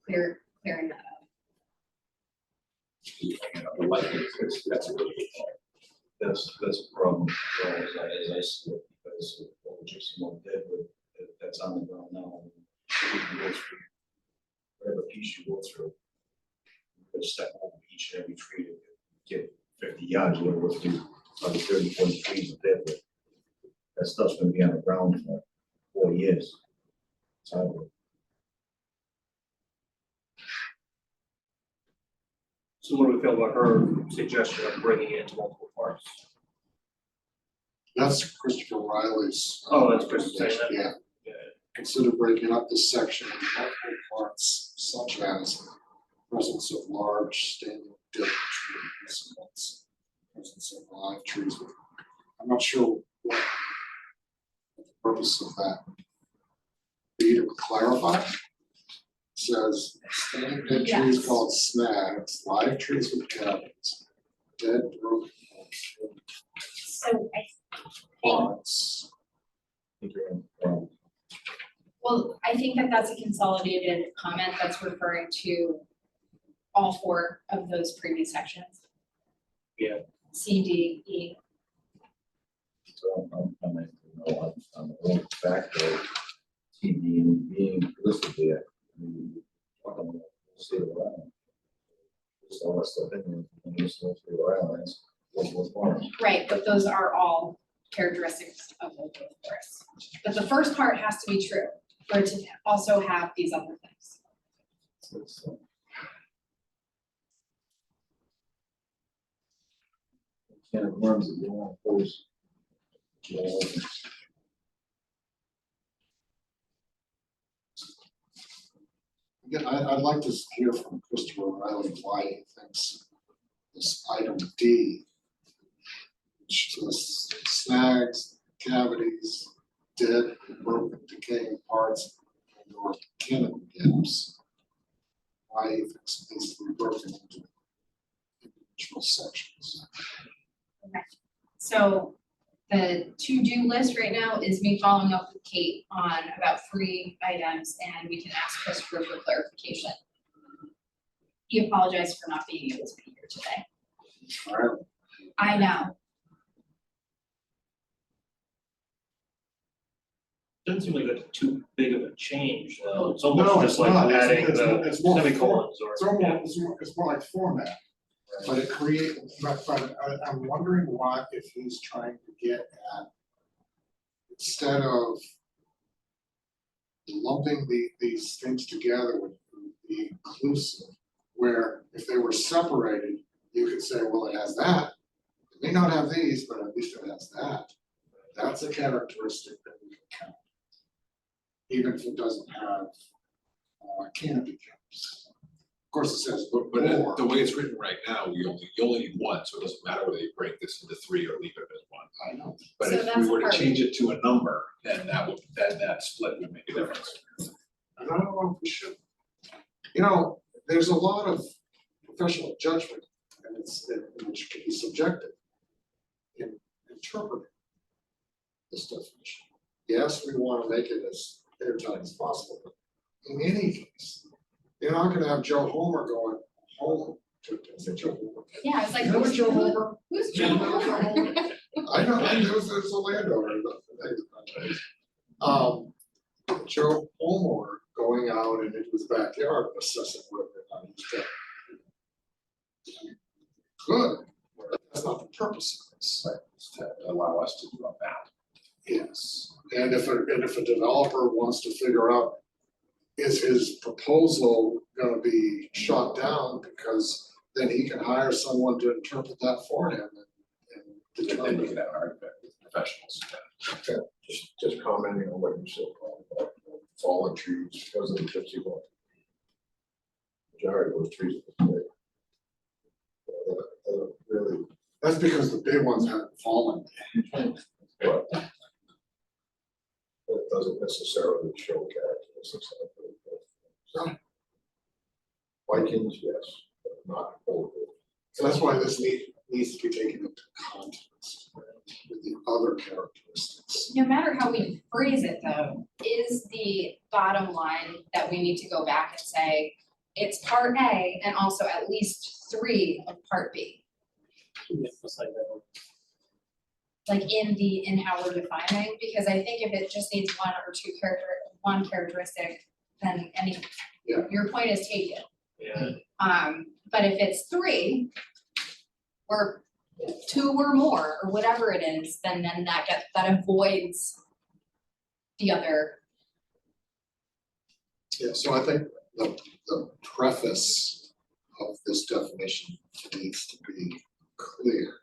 clearing that up. You know, the lichen is, that's a really good point. That's a problem, as I see it, because what we're just more dead with, that's on the ground now. You can go through whatever piece you go through. You could step over each and every tree to get 50 yards, or whatever, to probably 30, 40 trees are dead, but that stuff's gonna be on the ground for 4 years. So, So what do we feel about her suggestion of bringing it into multiple parts? That's Christopher Riley's. Oh, that's Chris saying that? Yeah. Yeah. Consider breaking up this section into multiple parts such as presence of large standing dead trees, presence of live trees. I'm not sure what the purpose of that would be to clarify. It says standing dead trees Yes. called snags, live trees with cavities, dead broken So I parts. Well, I think that that's a consolidated comment that's referring to all four of those previous sections. Yeah. C, D, E. so I'm the fact of TV being listed there. I mean, talking about the state of Rhode Island. just all that stuff in there, and just go through our islands, was one. Right, but those are all characteristics of local forests. But the first part has to be true, for it to also have these other things. So it's, can of worms that you won't pose. Again, I'd like to hear from Christopher Riley why he thinks this item D, which lists snags, cavities, dead, broken, decaying parts, and or canopy gaps. Why he thinks it needs to be broken into individual sections. So the to-do list right now is me following up with Kate on about 3 items, and we can ask Christopher for clarification. He apologized for not being able to be here today. All right, I know. Doesn't seem like that's too big of a change, though. It's No, almost it's just like not. adding It's the more semicolons or. it's more, it's more like format, but it but I'm wondering why, if he's trying to get at, instead of lumping these things together would be inclusive, where if they were separated, you could say, well, it has that. It may not have these, but at least it has that. That's a characteristic that we can count. Even if it doesn't have canopy caps. Of course, it says But more. the way it's written right now, you only need one, so it doesn't matter whether you break this into 3 or leave it as one. I know. But So if that's we the were to part- change it to a number, then that split would make a difference. And I don't know if we should. You know, there's a lot of professional judgment, and which can be subjective in interpreting this definition. Yes, we want to make it as airtight as possible, but in any case, you're not gonna have Joe Homer going home to, is it Joe Homer? Yeah, it's like, You know what Joe who- Homer? who's You Joe know Joe Homer? I know, there's a landowner, Joe Homer going out and into his backyard assessing whether or not he's dead. Good, but that's not the purpose of this. It's to allow us to do a map. Yes, and if a developer wants to figure out, is his proposal gonna be shot down, because then he can hire someone to interpret that for him and And then determine. you can have an argument with professionals. Just commenting on what you said, Paul, about fallen trees, because of the gypsy walk. Majority of those trees are big. Really, That's because the big ones haven't fallen. but it doesn't necessarily show characteristics of it. Vikings, yes, but not old. So that's why this needs to be taken into context with the other characteristics. No matter how we phrase it though, is the bottom line that we need to go back and say, it's part A and also at least 3 of part B. Like in how we're defining, because I think if it just needs 1 or 2 one characteristic, then Yeah. your point is taken. Yeah, But if it's 3 or 2 or more, or whatever it is, then that avoids the other. Yeah, so I think the preface of this definition needs to be clear.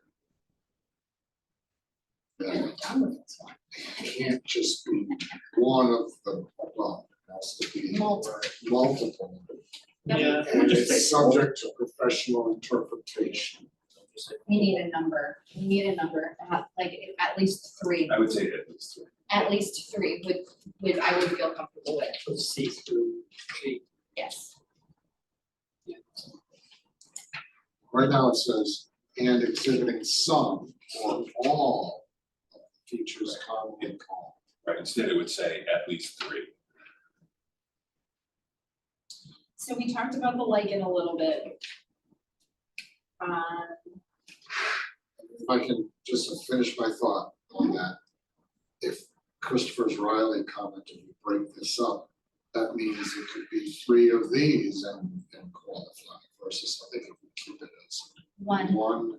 We're That done with this one. it can't just be one of the above, it has to be multiple. yeah, And we just it's say. subject to professional interpretation. We need a number, like at least 3, I would say at least 3. at least 3 would I would feel comfortable with, So C through G. yes. Right now it says, and exhibiting some or all of the features commonly called. Right, instead it would say at least 3. So we talked about the lichen a little bit. If I can just finish my thought on that. If Christopher's Riley commented, we break this up, that means it could be 3 of these and qualify versus, I think if we keep it as One, one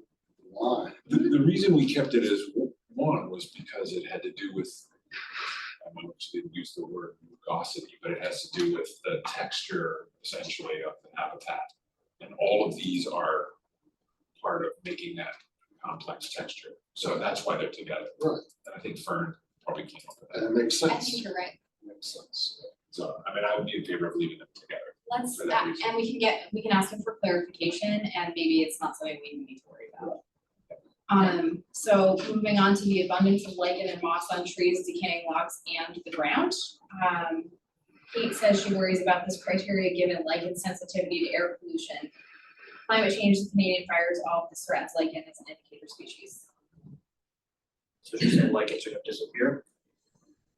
line. The reason we kept it as one was because it had to do with, I don't know if you didn't use the word rugosity, but it has to do with the texture essentially of the habitat. And all of these are part of making that complex texture. So that's why they're together. Right. And I think Fern probably came up with that. And it makes I sense. think you're right. Makes sense. So, I mean, I would be in favor of leaving them together. Let's, For that reason. and we can ask him for clarification and maybe it's not something we need to worry about. So moving on to the abundance of lichen and moss on trees, decaying logs and the ground. Kate says she worries about this criteria given lichen sensitivity to air pollution. Climate change, the Canadian fires, all of this threats lichen as an indicator species. So she said like it's gonna disappear.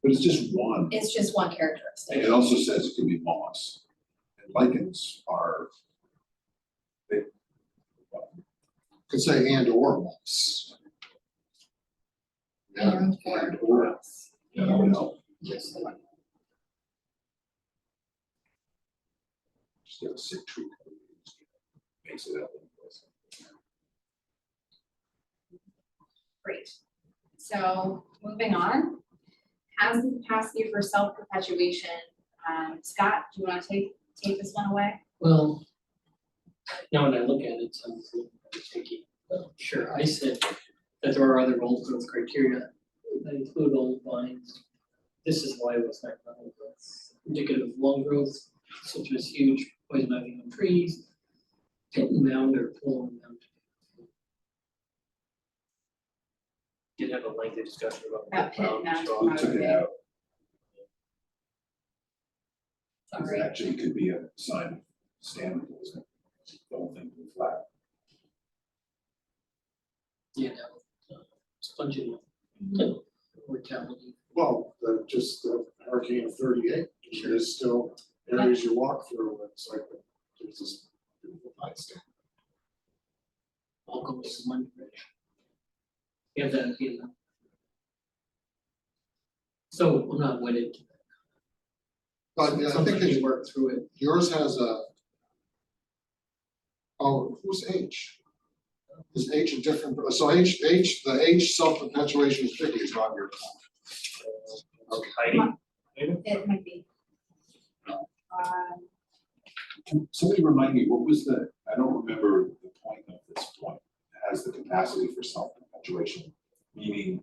But it's just one. It's just one characteristic. It also says it can be moss. And lichens are. They. Could say and or moss. Yeah, And or. Yeah, that would help. Just the one. Just get a sick tree. Makes it up. Great. So moving on, has the capacity for self-perpetuation. Scott, do you wanna take this one away? Well, now when I look at it, it sounds a little bit tricky, but sure, I said that there are other old growth criteria that include old vines. This is why it was not old growth, indicative of long growth, such as huge poison ivy on trees, pit and mound or pull and mound. Did have a lengthy discussion about. About pit and mound. so- We took it out. Sorry. It actually could be a sign of standard, isn't it? The whole thing was flat. Yeah, no, spongy mortality. Well, just the hurricane of 38, there's still areas you walk through, and it's like, there's this beautiful pine stand. All goes to one bridge. You have that, you know. So I'm not wedded to that. But yeah, I think Sometimes you it's, work through it. yours has a, oh, who's H? Is H a different, so the H self-perpetuation sticky is not your. Okay. Heidi, It might be. Can somebody remind me, what was I don't remember the point of this point. It has the capacity for self-perpetuation, meaning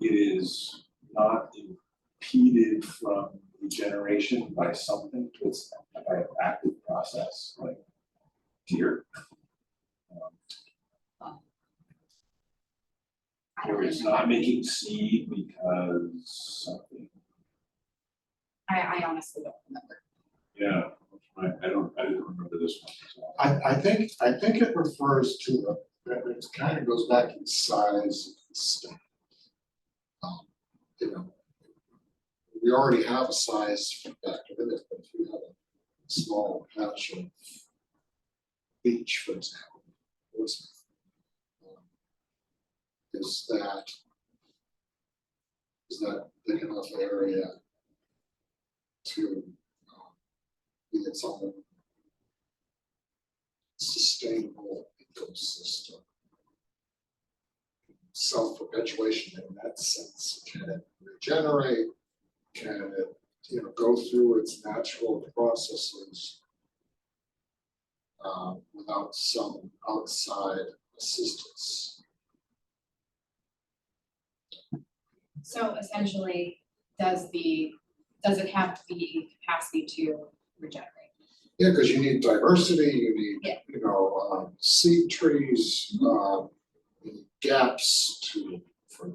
it is not impeded from regeneration by something, it's by an active process, like deer. I don't Or it's remember. not making seed because something, I honestly don't remember. yeah, I didn't remember this one, so. I think it refers to it kind of goes back to the size of the stem. You know, we already have a size factor in it, but if you have a small patch of beach, for example, is that big enough area to be its own sustainable ecosystem? Self-perpetuation in that sense, can it regenerate? Can it, go through its natural processes without some outside assistance? So essentially, does it have the capacity to regenerate? Yeah, because you need diversity, you need, Yeah. seed trees, you need gaps for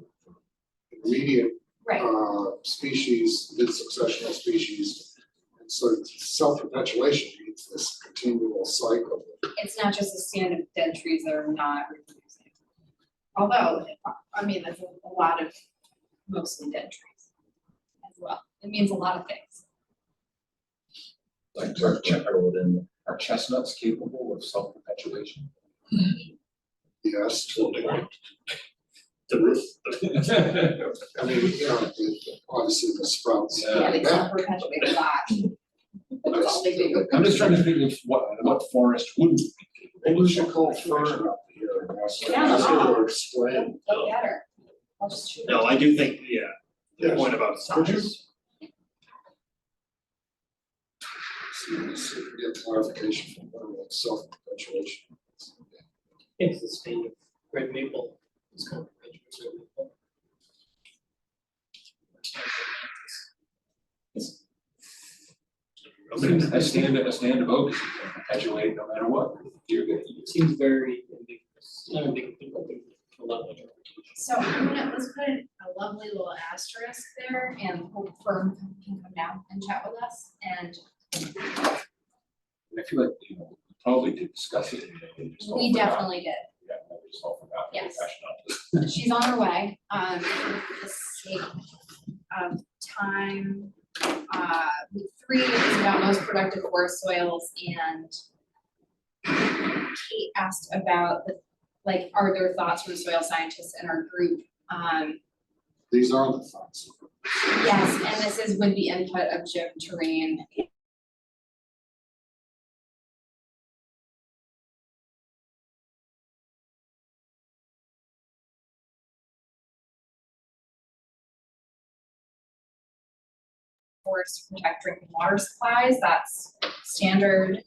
immediate Right, species, mid-successional species. And so self-perpetuation needs this continual cycle. it's not just a stand of dead trees that are not reproducing. Although, I mean, that's a lot of mostly dead trees as well. It means a lot of things. Like are chestnuts capable of self-perpetuation? Yes, to a point. the roof, I mean, obviously the sprouts. Yeah, they back. self-perpetuate a lot. That's all they do. I'm just trying to think of what forest wouldn't be capable What was your call for up here? Yeah, Ask her to I'll explain. go get her. I'll just shoot her. No, I do think, the Yes. point about Could you- size. See if we can get clarification from her on self-perpetuation. It's the state of red maple, it's kind of red maple. A stand of oak, you can perpetuate no matter what, you're gonna It seems very ambiguous, not ambiguous, but a lot of interpretation. So let's put a lovely little asterisk there and hope firm can come down and chat with us and And I feel like, we probably did discuss it. and just all we forgot. definitely did. Yeah, we just all forgot. Yes. Fashion up. She's on her way, for the sake of time. Week 3 is about most productive forest soils and Kate asked about are there thoughts from soil scientists in our group? These are the thoughts. Yes, and this is with the input of Jim Terrain. Forest to protect drinking water supplies, that's standard.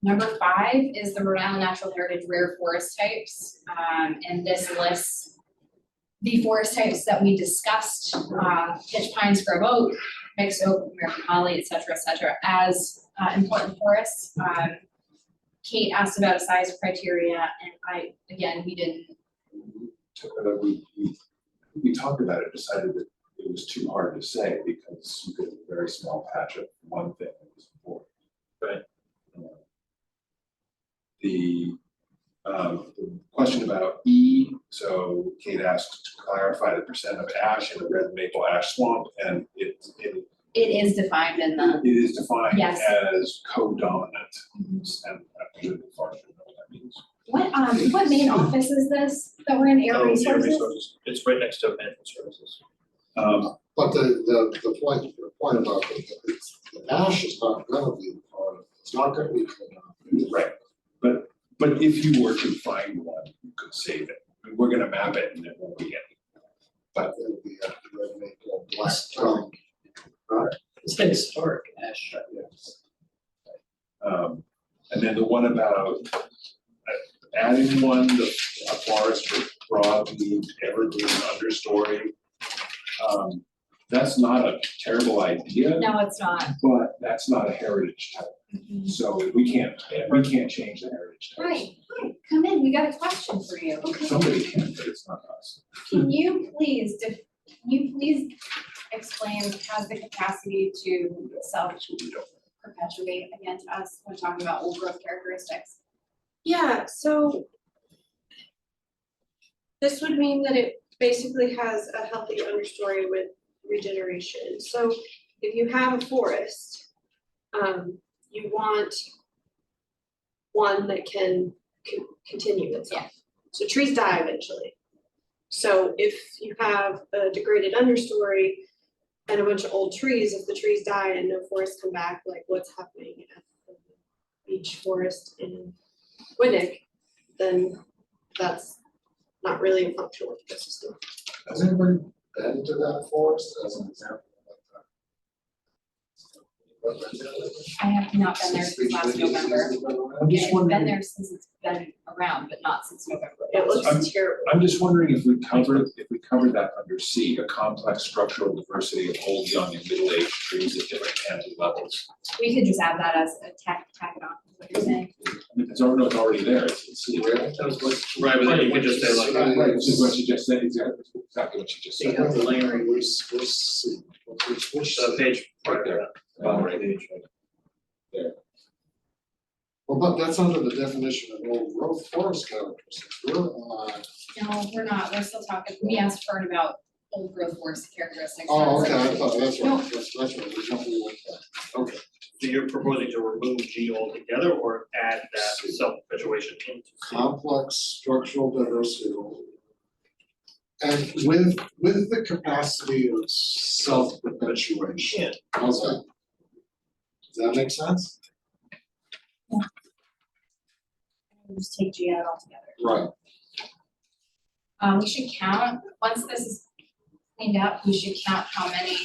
Number 5 is the Rhode Island Natural Heritage Rare Forest Types, and this lists the forest types that we discussed, pitch pine, scrub oak, mixed oak, American holly, et cetera, as important forests. Kate asked about a size criteria, and we didn't. We talked about it, decided that it was too hard to say because you could have a very small patch of one thing that was important. Right. The question about E, so Kate asked to clarify the percent of ash in a red maple ash swamp, and it It is defined in the, is defined Yes. as co-dominant. And I presume the farmer knows what that means. what main office is this that we're in, air Oh, resources? It's right next to management services. But the point about the ash is not gonna be part of, it's not gonna be clean up. Right, but if you were to find one, you could save it. I mean, we're gonna map it and it won't be any. But it'll be a red maple, black gum. It's like historic ash. Yes. And then the one about adding one, a forest with broadleaf evergreen understory. That's not a terrible idea, No, it's not. but that's not a heritage type. So we can't change the heritage type. Hi, come in, we got a question for you. Somebody can, but it's not us. Can you please explain, has the capacity to self-perpetuate again to us when talking about old growth characteristics? Yeah, so this would mean that it basically has a healthy understory with regeneration. So if you have a forest, you want one that can continue itself. So trees die eventually. So if you have a degraded understory and a bunch of old trees, if the trees die and no forests come back, like what's happening at the beach forest in Winnick, then that's not really a functional ecosystem. Has anybody been to that forest as an example of that? I have not been there since last November. I'm just It's been wondering, there since it's been around, but not since November. It looks terrible. I'm just wondering if we covered that under C, a complex structural diversity of old, young, and middle-aged trees at different canopy levels. We could just add that as a tack it on, is what you're saying. I mean, it's already there, it's in C. Where? Right, but then you could just say like, Right, which is what you just said, exactly what you just They said. have the layering. Which page Right there. right. Well, but that's under the definition of old growth forest characteristics, we're on, No, we're not, we're still talking, we asked Fern about old growth forest characteristics. oh, okay, I thought, that's No. right, that's right, we're jumping with that, okay. So you're proposing to remove G altogether or add that self-perpetuation into C? Complex structural diversity. And with the capacity of self-perpetuation, how's that? Does that make sense? We'll just take G out altogether. Right, We should count, once this is cleaned up, we should count how many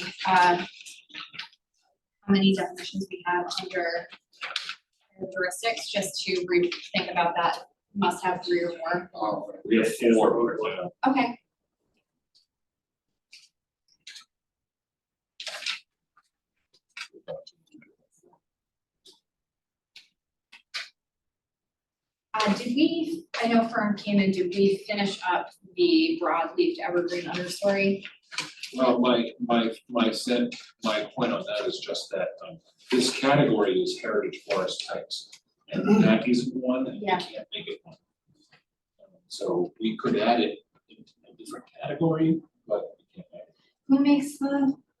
definitions we have under characteristics, just to think about that, must have 3 or more. We have 4. Okay. I know Fern came in, did we finish up the broad-leafed evergreen understory? Well, my point on that is just that, this category is heritage forest types. And that isn't one, and we Yeah. can't make it one. So we could add it in a different category, but we can't make it. Who makes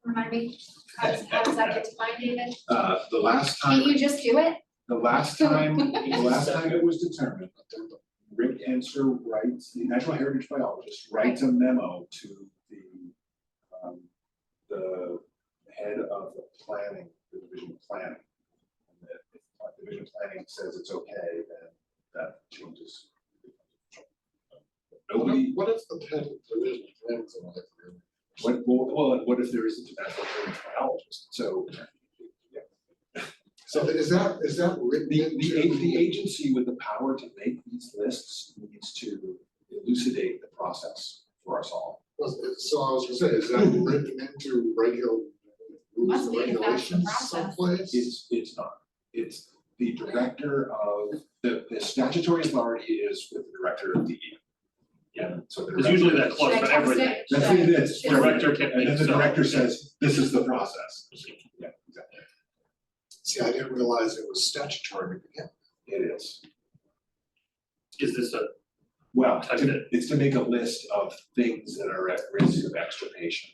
remind me, how does that get defined, David? The last Can't time, you just do it? the last time it was determined, Rick Answer writes, the natural heritage biologist writes a memo to the head of the planning, the division of planning. And that if division of planning says it's okay, then that changes. Nobody, what if the pen, there is plans on it? what if there isn't a natural heritage biologist? So, yeah. So is that written The into? agency with the power to make these lists needs to elucidate the process for us all. So I was gonna say, is that written into regular rules Must and be, if that's the regulations process. someplace? It's not, it's the director of, the statutory authority is with the director of DE. Yeah, so the It's director. usually that close Should I for text everything. it? That's Should what I- it is. should I- Director can And then the be, so- director says, this is the process. Yeah, exactly. See, I didn't realize it was statutory to begin. It is. Is this a, Well, Type to- it. it's to make a list of things that are at risk of extirpation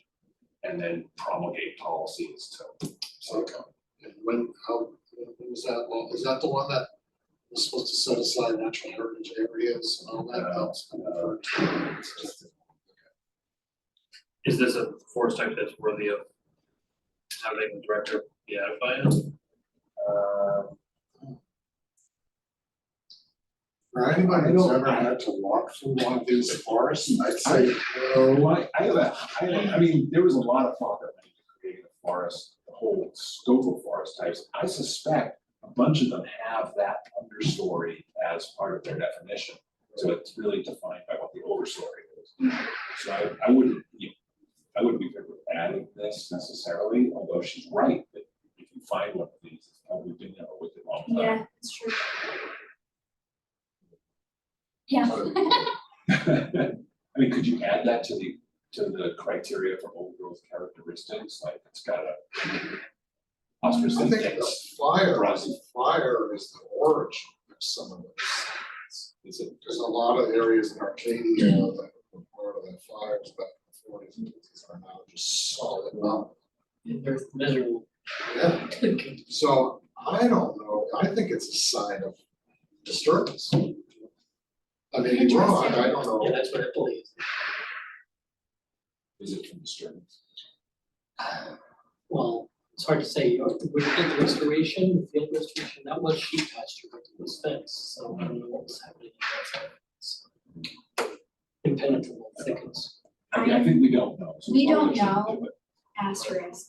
and then promulgate policies to. Okay. And when was that law? Is that the one that was supposed to set aside natural heritage areas and all that? That's been referred to. It's just- is this a forest type that's worthy of having the director be identified? For anybody who's ever had to walk through one of these forests, I'd say, no. I mean, there was a lot of thought that went into creating a forest, the whole scope of forest types. I suspect a bunch of them have that understory as part of their definition. So it's really defined by what the overstory is. So I wouldn't be good with adding this necessarily, although she's right that if you find one of these, it's probably been there with a long time. Yeah, it's true. Yeah. I mean, could you add that to the criteria for old growth characteristics, like it's got a I think ostracism the index? fire is the origin of some of this. Is it, There's a lot of areas in Arcadia that were part of the fires back in the 40s and 50s are now just solid mountain. They're miserable. Yeah, so I don't know, I think it's a sign of disturbance. I may be wrong, I don't Yeah, know. that's what I believe. is it from disturbance? Well, it's hard to say, when you get the restoration, the field restoration, that was sheep pasture, but it was fenced, so I don't know what was happening. That's impenetrable thickets. I mean, I think we don't know. so We probably don't shouldn't know. do it. Asterisk.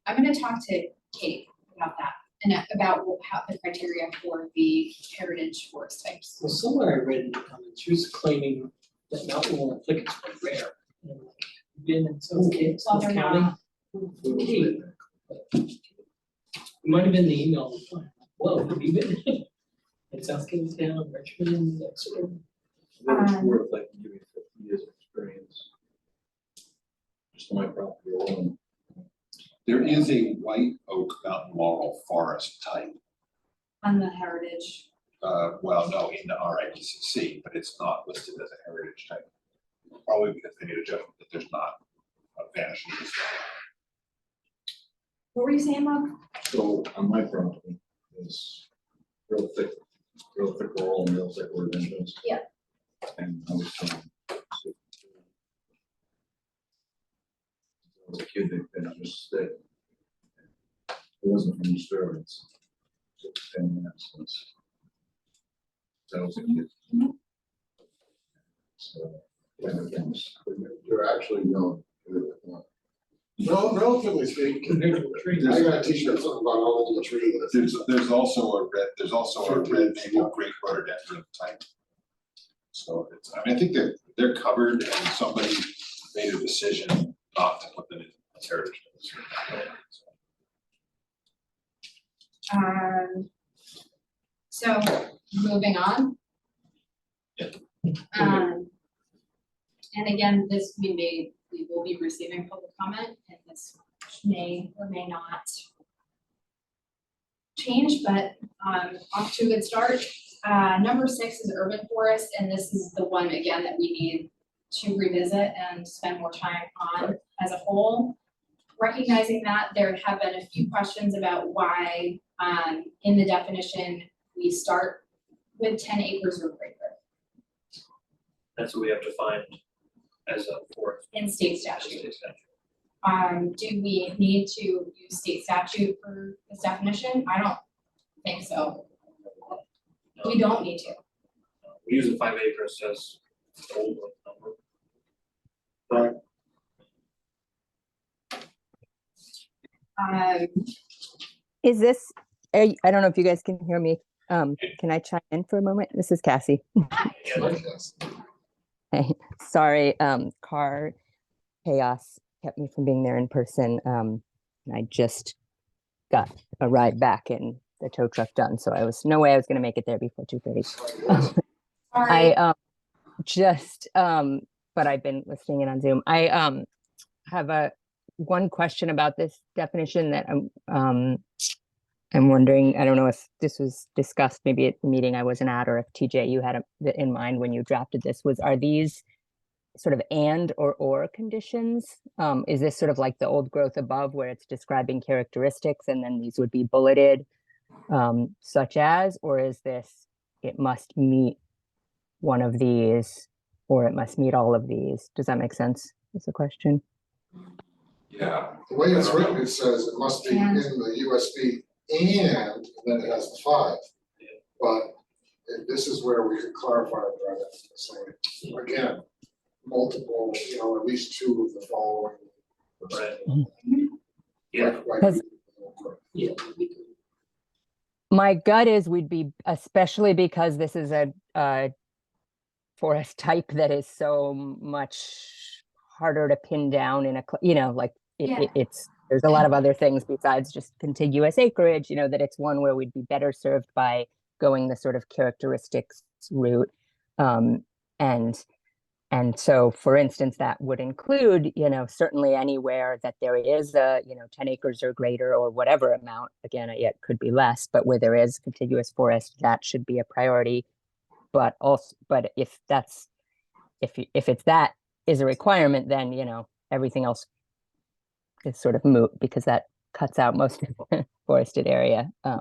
I'm gonna talk to Kate about that and how the criteria for the heritage forest types. Well, somewhere I read in the comments, she was claiming that mountain laurel thickets were rare. And I'm like, been in some kids, Well, they're county. not. Okay. It might have been the email. Whoa, have you been in South Kingstown, Richmond, Exeter? What it's worth, I can give you 50 years of experience. Just on my property alone. There is a white oak mountain laurel forest type, On the heritage. well, no, in the RIPCC, but it's not listed as a heritage type. Probably because they need a judgment that there's not a vanishing list. What were you saying, Bob? So on my property, is real thick laurel and real thick rhododendrons. Yeah. And I was trying. As a kid, they've been just thick. It wasn't from disturbance. 10 minutes. So, You're actually young. No, relatively speaking, I got a t-shirt something about how old the tree is. There's also a red maple great rhododendron type. So it's, I mean, I think they're covered and somebody made a decision not to put them in as heritage. So moving on. Yeah. And again, we will be receiving public comment, and this may or may not change, but off to a good start. Number 6 is urban forest, and this is the one again that we need to revisit and spend more time on as a whole. Recognizing that there have been a few questions about why in the definition we start with 10 acres or greater That's what we have to find as a forest. in state statute. Do we need to use state statute for this definition? I don't think so. We don't need to. We use the 5 acres as the old number. Is this, I don't know if you guys can hear me. Can I chime in for a moment? This is Cassie. Hey, sorry, car chaos kept me from being there in person. And I just got a ride back and the tow truck done. So no way I was gonna make it there before 2:30. Sorry. But I've been listening in on Zoom. I have one question about this definition that I'm wondering, I don't know if this was discussed maybe at the meeting I wasn't at, or if TJ, you had it in mind when you drafted this, are these sort of and or conditions? Is this sort of like the old growth above where it's describing characteristics and then these would be bulleted such as, or is this, it must meet one of these or it must meet all of these? Does that make sense? Is the question? Yeah. The way it's written, it says it must be in the USB and then it has the 5. But this is where we could clarify it rather than saying, again, multiple, at least 2 of the following. Right. Yeah. Yeah. My gut is we'd be, especially because this is a forest type that is so much harder to pin down in there's a lot of other things besides just contiguous acreage, that it's one where we'd be better served by going the sort of characteristics route. And so, for instance, that would include, certainly anywhere that there is 10 acres or greater or whatever amount, again, it could be less, but where there is contiguous forest, that should be a priority. But if it's that is a requirement, then, everything else is sort of moot because that cuts out most of the forested area. My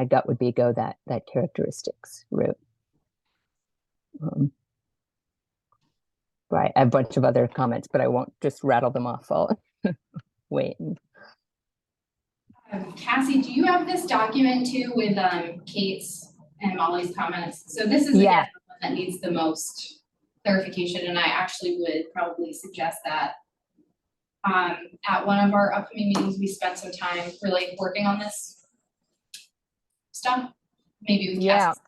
gut would be go that characteristics route. Right, I have a bunch of other comments, but I won't just rattle them off. I'll wait. Cassie, do you have this document too with Kate's and Molly's comments? So this is Yeah. again the one that needs the most clarification, and I actually would probably suggest that at one of our upcoming meetings, we spend some time really working on this stuff, maybe with Cassie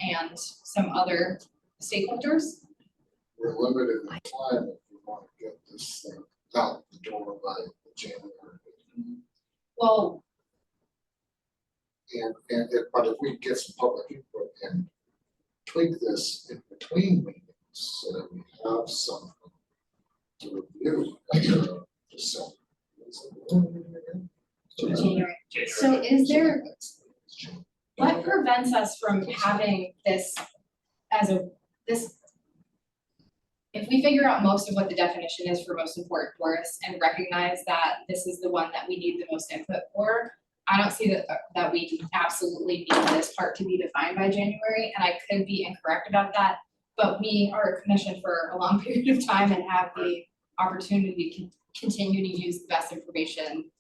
and some other stakeholders. We're limited in time if we want to get this thing out the door by January. Well, But if we get some public input and tweak this in between meetings, so that we have something to review. January. So is there, what prevents us from having this as if we figure out most of what the definition is for most important forests and recognize that this is the one that we need the most input for, I don't see that we absolutely need this part to be defined by January, and I could be incorrect about that, but we are a commission for a long period of time and have the opportunity to continue to use the best information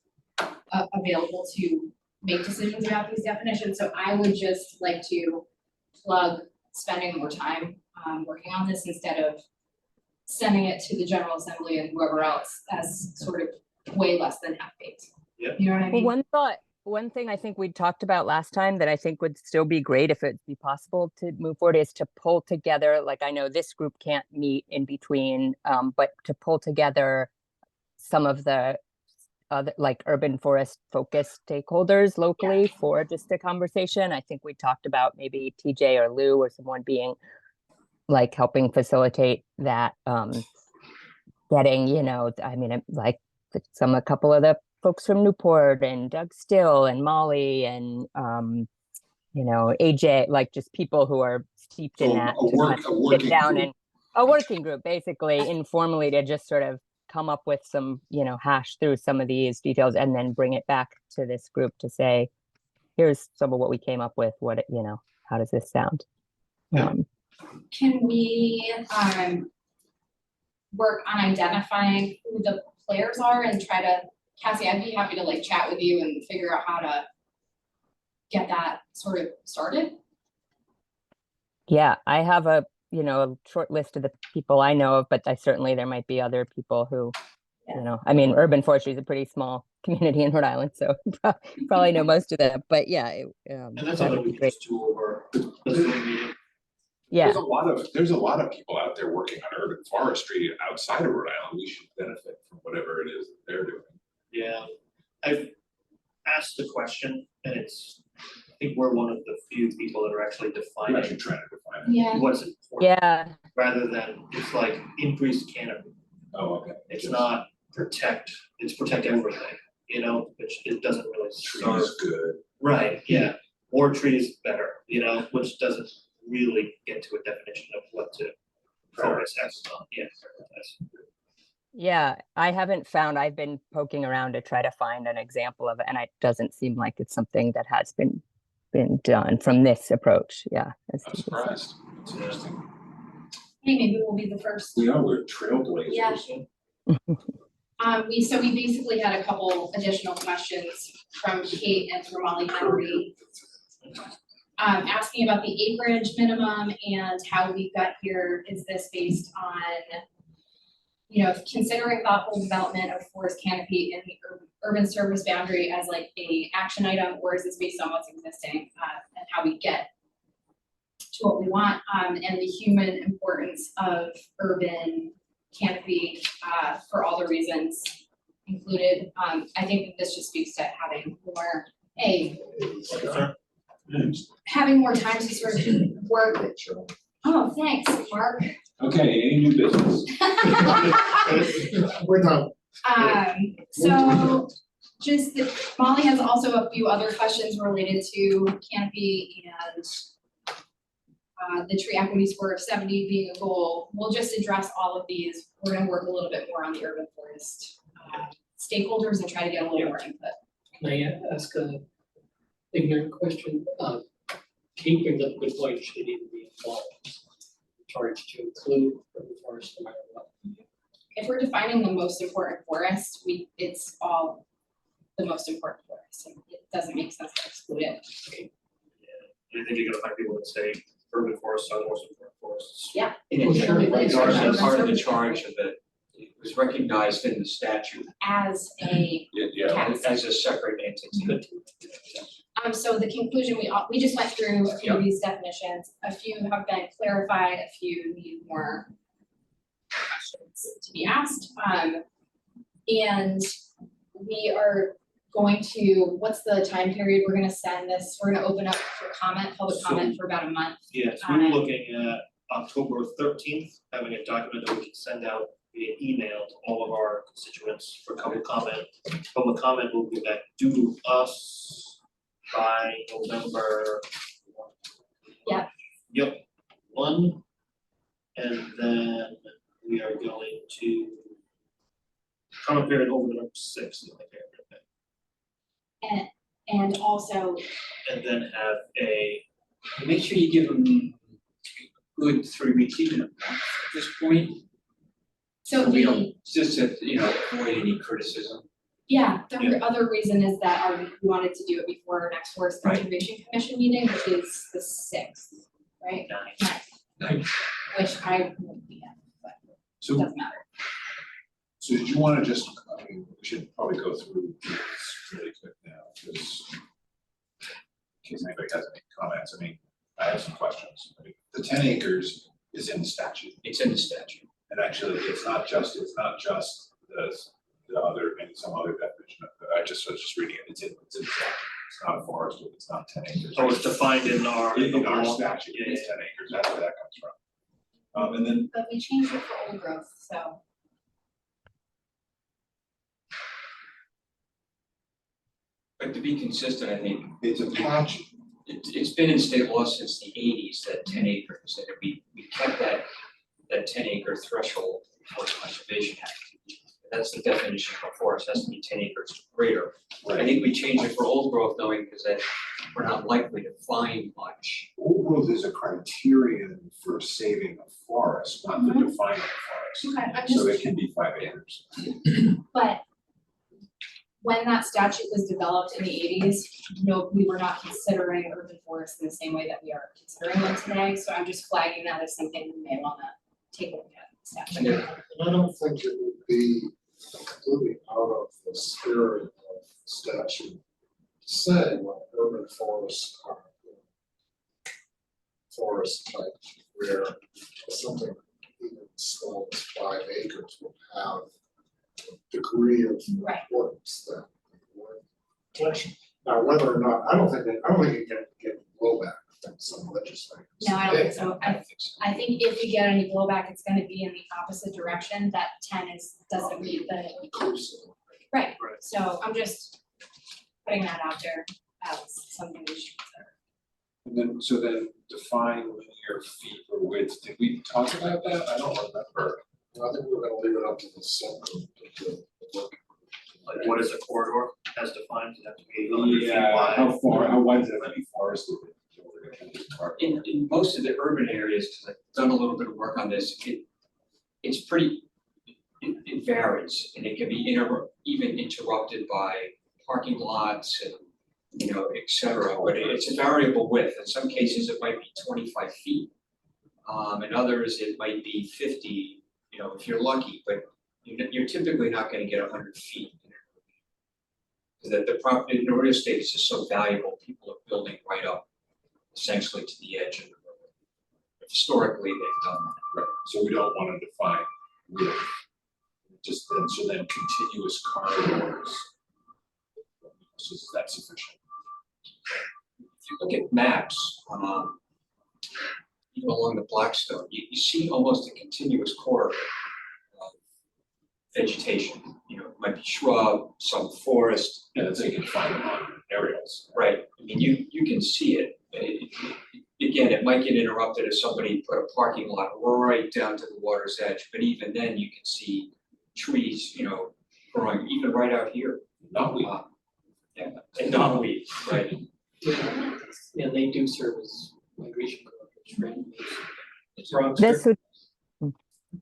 available to make decisions about these definitions. So I would just like to plug spending more time working on this instead of sending it to the General Assembly and whoever else as sort of way less than half-baked. Yep. You know what I Well, mean? one thing I think we talked about last time that I think would still be great if it'd be possible to move forward is to pull together, like I know this group can't meet in between, but to pull together some of the other like urban forest focused stakeholders locally for just a conversation. I think we talked about maybe TJ or Lou or someone being like helping facilitate that, getting, you know, I mean, like a couple of the folks from Newport and Doug Still and Molly and, you know, AJ, like just people who are steeped in So that. a to kind of working sit down group. and a working group, basically informally to just sort of come up with some, you know, hash through some of these details and then bring it back to this group to say, here's some of what we came up with, what, you know, how does this sound? Yeah. Can we work on identifying who the players are and try to, Cassie, I'd be happy to like chat with you and figure out how to get that sort of started. Yeah, I have a, you know, a short list of the people I know of, but there might be other people who, you know, I mean, urban forestry is a pretty small community in Rhode Island, so probably know most of them, but yeah. And that's that something would be we can great. just do over the Zoom meeting. Yeah, There's a lot of people out there working on urban forestry outside of Rhode Island. We should benefit from whatever it is that they're doing. Yeah, I've asked the question, and it's, I think we're one of the few people that are actually I'm defining actually trying to define it. Yeah. what's important, yeah, rather than, it's like increased canopy. Oh, okay. It's not protect, it's protect everything, you know, which it doesn't really serve. Trees good. Right, yeah, more trees better, you know, which doesn't really get to a definition of what to focus on, yeah. yeah. I've been poking around to try to find an example of it, and it doesn't seem like it's something that has been done from this approach. Yeah. I'm surprised. It's interesting. Hey, maybe we'll be the first. We're trailblazers. Yeah. We basically had a couple additional questions from Kate and from Molly Henry. Asking about the acreage minimum and how we got here. Is this based on, you know, considering thoughtful development of forest canopy in the urban service boundary as like a action item, or is this based on what's existing and how we get to what we want, and the human importance of urban canopy for all the reasons included. I think that this just speaks to having more, having more time to sort of work. Oh, thanks, Mark. Okay, any new business? We're done. So just Molly has also a few other questions related to canopy and the tree equity score of 70 being a goal. We'll just address all of these. We're gonna work a little bit more on the urban forest stakeholders and try to get a little more input. Can I ask a ignorant question? Kate brings up a good point, should even be involved, charged to include urban forest no matter what. If we're defining the most important forest, it's all the most important forest, and it doesn't make sense to exclude it. I think you're gonna find people that say urban forests are the most important forests. Yeah. And Oh, it's sure. part of the charge of it, it was recognized in the statute As a Yeah. task. as a separate entity. So the conclusion, we just went through a few of these definitions. A few have been clarified, a few need more questions to be asked. And we are going to, what's the time period we're gonna send this? We're gonna open up for comment, public comment for about a month. Yes, we were looking at October 13th, having a document that we can send out via email to all of our constituents for public comment. Public comment will be back due to us by November. Yep. Yep, 1. And then we are going to comment period over November 6th, I think. And also, And then have a, Make sure you give them a good 3 weeks, even a month at this point. so we the, don't, just to, avoid any criticism. Yeah, the other reason is that we wanted to do it before our next Forest Right. Conservation Commission meeting, which is the 6th, right? Ninth, which I won't be at, but So, doesn't matter. so did you wanna just, I mean, we should probably go through this really quick now, because in case anybody has any comments, I mean, I have some questions. I mean, the 10 acres is in the statute, It's in the statute. and actually, it's not just the other, and some other definition of, I was just reading it, it's in the statute. It's not a forest, it's not 10 acres. So it's defined in our. In our law. statute, Yeah, it's 10 acres, that's where that comes from. And then, But we changed it for old growth, so. But to be consistent, I think it's a patch, it's been in state law since the 80s, that 10 acres, and we kept that 10 acre threshold for conservation act. That's the definition for forest, has to be 10 acres or greater. I think we changed it for old growth knowing because that we're not likely to find much. old growth is a criterion for saving a forest, not the defining a forest. Okay, I'm So just, it can be 5 acres. but when that statute was developed in the 80s, no, we were not considering urban forests in the same way that we are considering them today, so I'm just flagging that as something we may wanna take a look at the statute. And I don't think it would be completely out of the spirit of statute to say what urban forests are. Forest type where something even small as 5 acres would have a degree of Right. importance that would touch. Now, whether or not, I don't think it can get blowback from some legislators. No, I don't think so. I don't think so. I think if we get any blowback, it's gonna be in the opposite direction, that 10 doesn't meet the, Inclusive. right, Right. so I'm just putting that out there as something we should consider. And then, so then define linear feet or width, did we talk about that? I don't remember. I think we're gonna leave it up to the subgroup to do the work. Like, what is a corridor as defined, does it have to be 100 feet wide? How wide does it have to be forested? In most of the urban areas, because I've done a little bit of work on this, it's pretty, it varies, and it can be even interrupted by parking lots and, you know, et cetera, but it's a variable width. In some cases, it might be 25 feet. In others, it might be 50, you know, if you're lucky, but you're typically not gonna get 100 feet. The property, the real estate is just so valuable, people are building right up essentially to the edge of the road. Historically, they've done that. Right, so we don't wanna define width. Just then, so then continuous corridors. So is that sufficient? If you look at maps, even along the Blackstone, you see almost a continuous corridor of vegetation. You know, it might be shrub, some forest. Yeah, that's, they can find them on aerials. Right, I mean, you can see it. Again, it might get interrupted if somebody put a parking lot right down to the water's edge, but even then you can see trees, you know, growing even right out here. Not we. Yeah, and knotweed, right? Yeah, they do serve as migration corridors, right?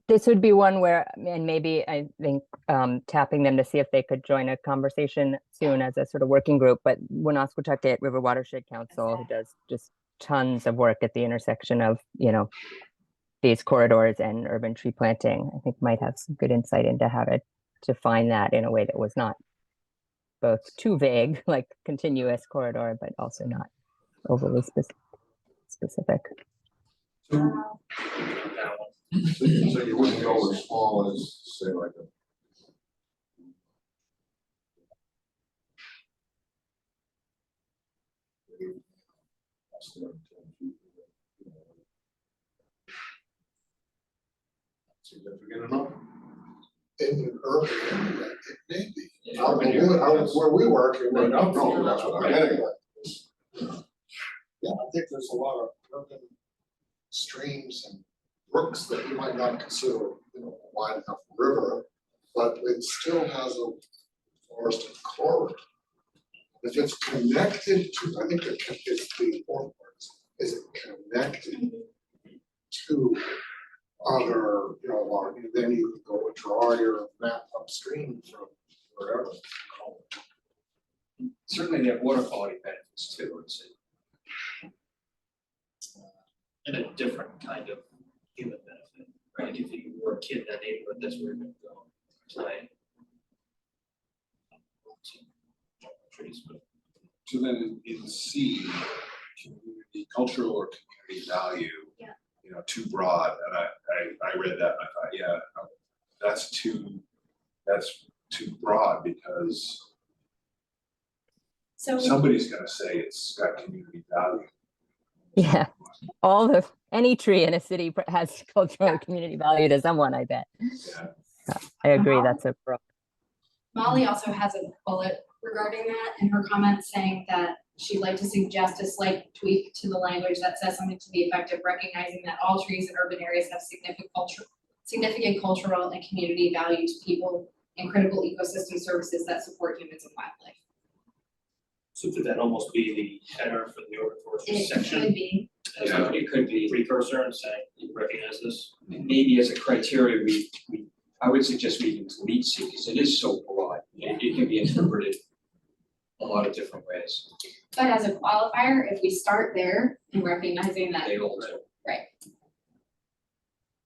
This would be one where, and maybe I think tapping them to see if they could join a conversation soon as a sort of working group, but Woonasquatucket River Watershed Council, who does just tons of work at the intersection of, you know, these corridors and urban tree planting, I think might have some good insight into how to define that in a way that was not both too vague, like continuous corridor, but also not overly specific. So, That one. So you wouldn't go as small as, say, like a. Significant enough? In an urban area, it may be. In Out urban in the wood, areas. where we work, it might not be, that's what I'm getting at. Yeah, I think there's a lot of urban streams and brooks that you might not consider, you know, a wide enough river, but it still has a forested corridor. If it's connected to, I think it's the important part, is it connected to other, you know, then you can go and draw your map upstream from whatever. Certainly they have water quality benefits too, it's And a different kind of human benefit, right? If you were a kid in that neighborhood, that's where you're gonna go play. Trees, but So then in C, community, cultural or community value. Yeah. You know, too broad, and I read that, and I thought, yeah, that's too broad, because So somebody's gonna say it's got community value. Yeah, any tree in a city has cultural and community value to someone, I bet. Yeah. I agree, Uh-huh. that's a pro. Molly also has a bullet regarding that in her comments, saying that she'd like to suggest a slight tweak to the language that says something to the effect of recognizing that all trees in urban areas have significant cultural and community value to people and critical ecosystem services that support humans and wildlife. so could that almost be the header for the urban forestry It section? could be, As yeah, a it could be, precursor and saying, you recognize this? maybe as a criteria, I would suggest we even delete C, because it is so broad, it can be interpreted a lot of different ways, but as a qualifier, if we start there and recognizing that, they all do. right,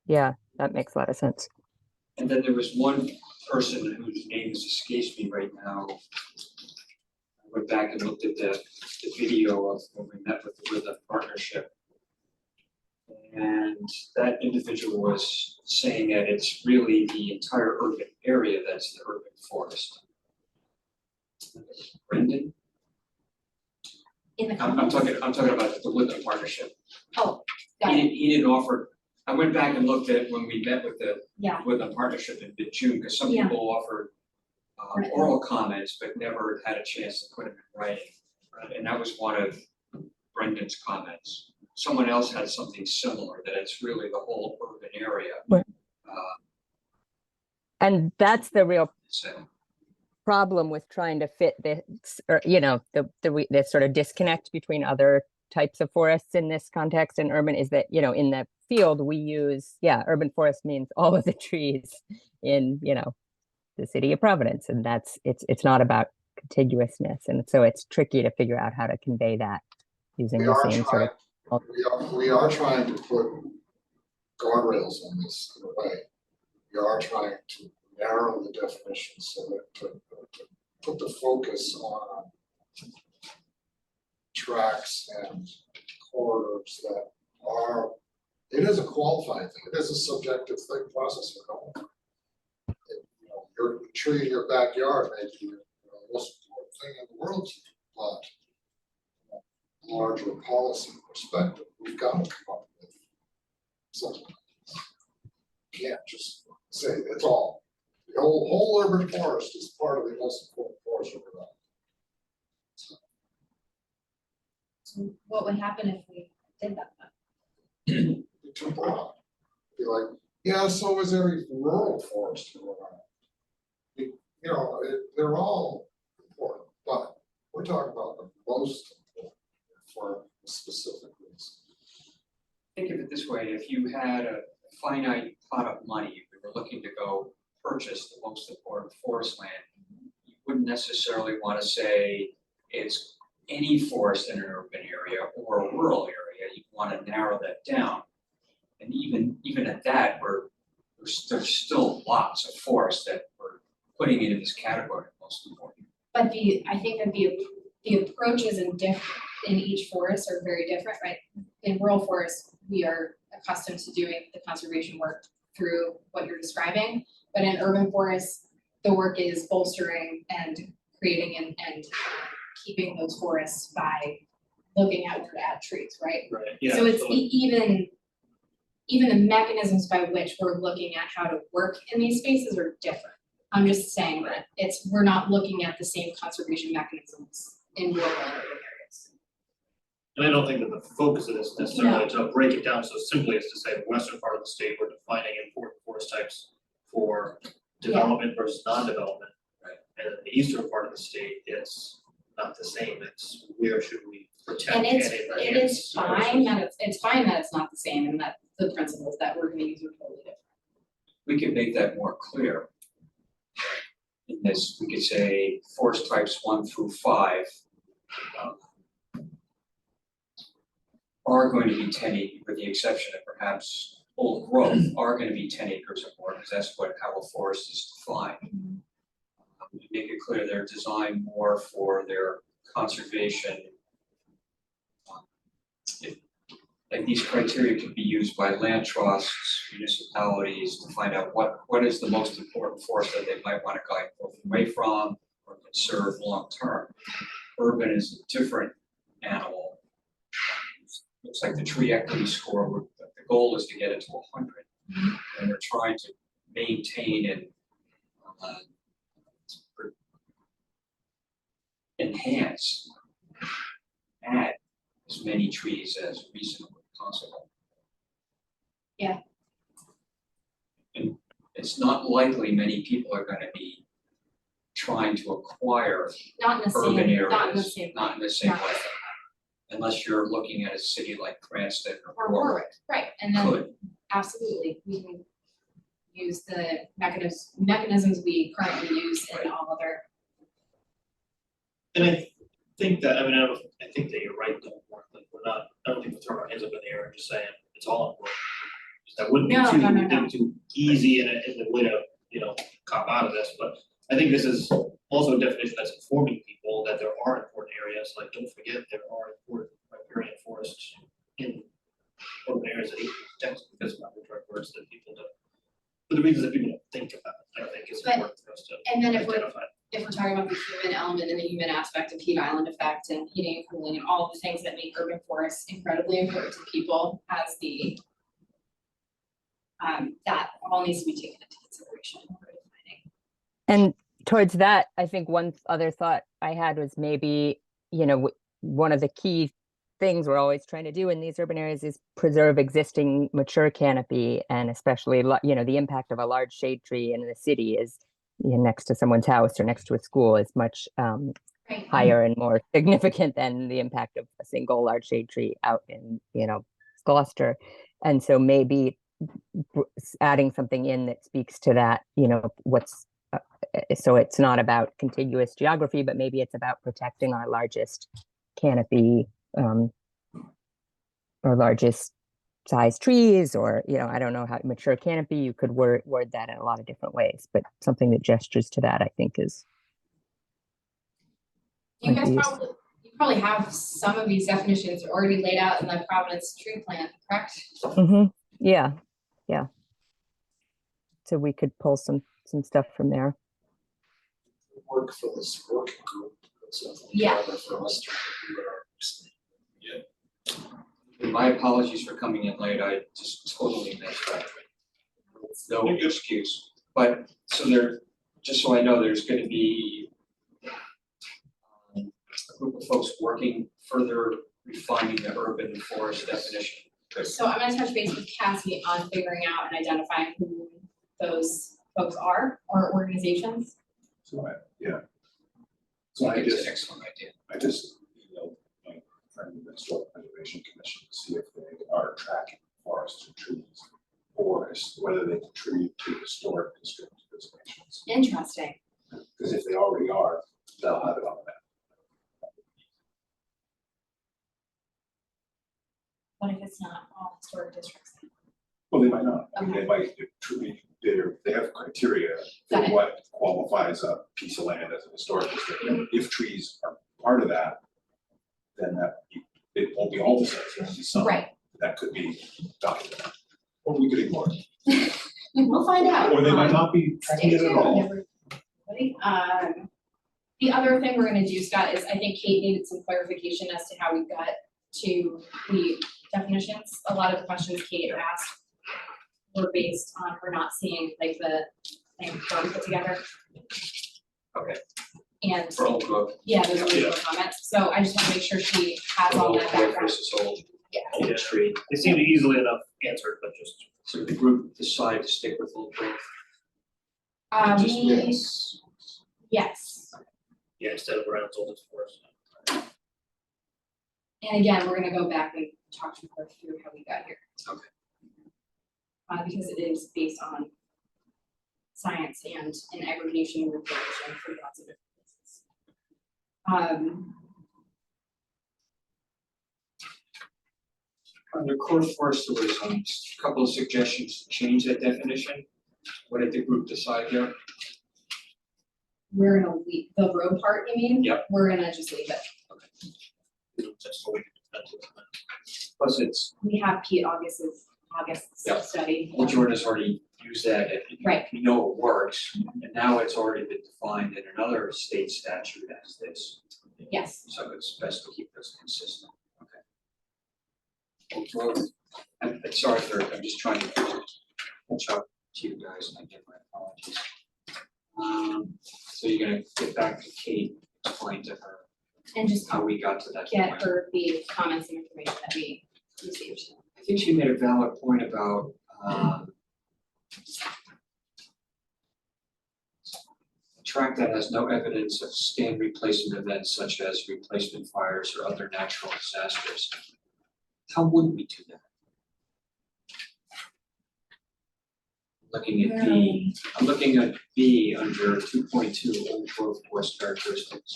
Yeah, that makes a lot of sense. And then there was one person whose name has escaped me right now. I went back and looked at the video of when we met with the Rhode partnership. And that individual was saying that it's really the entire urban area that's the urban forest. Brendan? in the I'm comments. talking about the Woodland Partnership. Oh, got it, He didn't offer, I went back and looked at when we met with the yeah, Woodland Partnership in mid-June, because some Yeah. people offered Right. oral comments, but never had a chance to put them in writing. And that was one of Brendan's comments. Someone else had something similar, that it's really the whole urban area. Right. And that's the real So, problem with trying to fit this, or, the sort of disconnect between other types of forests in this context and urban is that, in the field, we use, urban forest means all of the trees in, the city of Providence. And it's not about contiguousness. And so it's tricky to figure out how to convey that using the same sort of. We are trying to put guardrails on this in a way. We are trying to narrow the definition so that to put the focus on tracks and corridors that are, it is a qualifying thing, it is a subjective thing, process for going. Your tree in your backyard may be the most important thing in the world to you, but from a larger policy perspective, we've got to come up with something. You can't just say it's all. The whole urban forest is part of the most important forest of our life. so what would happen if we did that then? Be too broad. Be like, yeah, so is every rural forest in Rhode Island. They're all important, but we're talking about the most important for a specific reason. think of it this way, if you had a finite pot of money, we were looking to go purchase the most important forest land, you wouldn't necessarily want to say it's any forest in an urban area or a rural area, you'd want to narrow that down. And even at that, there's still lots of forest that we're putting into this category of most important. But I think that the approaches in each forest are very different, right? In rural forests, we are accustomed to doing the conservation work through what you're describing. But in urban forests, the work is bolstering and creating and keeping those forests by looking at where to add trees, right? Right, yeah. So it's even the mechanisms by which we're looking at how to work in these spaces are different. I'm just saying that we're not looking at the same conservation mechanisms in rural and urban areas. And I don't think that the focus of this necessarily to break it down so simply as to say the western part of the state, we're defining important forest types for development versus non-development. Right. And in the eastern part of the state, it's not the same, it's where should we protect And and it is fine that it's fine that it's not the same and that the principles that we're gonna use are totally different. We could make that more clear. in this, we could say forest types 1 through 5 are going to be 10 acres, with the exception of perhaps old growth, are going to be 10 acres or more, because that's what how a forest is defined. Make it clear they're designed more for their conservation. Like these criteria could be used by land trusts, municipalities to find out what is the most important forest that they might want to guide growth away from or conserve long term. Urban is a different animal. Looks like the tree equity score, the goal is to get it to 100. And they're trying to maintain and enhance, add as many trees as reasonably possible. Yeah. And it's not likely many people are gonna be trying to acquire Not in the urban same, areas, not in the same. not in the same not way. the same. Unless you're looking at a city like Cranston Or Warwick, right, and then could. absolutely, we can use the mechanisms we currently use in all other. And I think that, I mean, I think that you're right, though, Mark, like, we're not, I don't think we're throwing our hands up in the air and just saying, it's all important. That wouldn't be No, too, no, no, no. that'd be too easy and a way to, cop out of this, but I think this is also a definition that's informing people that there are important areas, like, don't forget, there are important riparian forests in urban areas that need to be protected because of the direct words that people don't. For the reasons that people don't think about, I think it's But- important for us to And then identify. if we're talking about the human element and the human aspect of heat island effect and heating and cooling and all the things that make urban forests incredibly important to people as the that all needs to be taken into consideration when we're defining. And towards that, I think one other thought I had was maybe, one of the key things we're always trying to do in these urban areas is preserve existing mature canopy, and especially, the impact of a large shade tree in the city is next to someone's house or next to a school is much Right. higher and more significant than the impact of a single large shade tree out in, Gloucester. And so maybe adding something in that speaks to that, what's so it's not about contiguous geography, but maybe it's about protecting our largest canopy or largest size trees, or I don't know how mature canopy. You could word that in a lot of different ways, but something that gestures to that, I think, is You might guys be useful. probably have some of these definitions already laid out in the Providence tree plan, correct? Yeah. So we could pull some stuff from there. Work for this working group. Yeah. For us to My apologies for coming in late, I just totally missed that. No excuse, but just so I know, there's gonna be a group of folks working further refining the urban forest definition. So I'm gonna touch base with Cassie on figuring out and identifying who those folks are or organizations. So I I think it's just, an excellent idea. my friend of the Historic Preservation Commission to see if they are tracking forests and trees, forests, whether they contribute to historic district designations. Interesting. Because if they already are, they'll have it on the map. What if it's not all historic districts? Well, they might not. I mean, Okay. they might truly, they have criteria Got for it. what qualifies a piece of land as a historic district. And if trees are part of that, then it won't be all the sites, it won't be some. Right. That could be documented. Or we could ignore it. We'll find out. Or they might not be tracking Stay it at tuned, all. everybody. The other thing we're gonna do, Scott, is I think Kate needed some clarification as to how we got to the definitions. A lot of the questions Kate asked were based on her not seeing like the thing put together. Okay. And For old growth. yeah, those are Yeah. legal comments, so I just wanna make sure she has all Old that growth background. versus old. Yeah, tree. They seem to be easily enough answered, but just, So the group decided to stick with old growth. We, Yes. yes, instead of around old as forest. and again, we're gonna go back and talk to her through how we got here. Okay. Because it is based on science and in aggregation and reproduction for lots of different places. Under core forest, there was a couple of suggestions to change that definition. What did the group decide there? We're gonna leave the road part, you mean? Yep. We're gonna just leave it. Just so we can dispense with that. Plus it's, We have August's Yep. study. Jordan has already used that, and Right. we know it works, and now it's already been defined in another state statute as this. Yes. So it's best to keep this consistent, okay. Well, I'm sorry for, I'm just trying to catch up to you guys, and I give my apologies. So you're gonna get back to Kate, explain to her And just how we got to that point. get her the comments and information that we received. I think she made a valid point about, a track that has no evidence of stand replacement events such as replacement fires or other natural disasters. How would we do that? Looking at B, I'm looking at B under 2.2 old growth forest characteristics.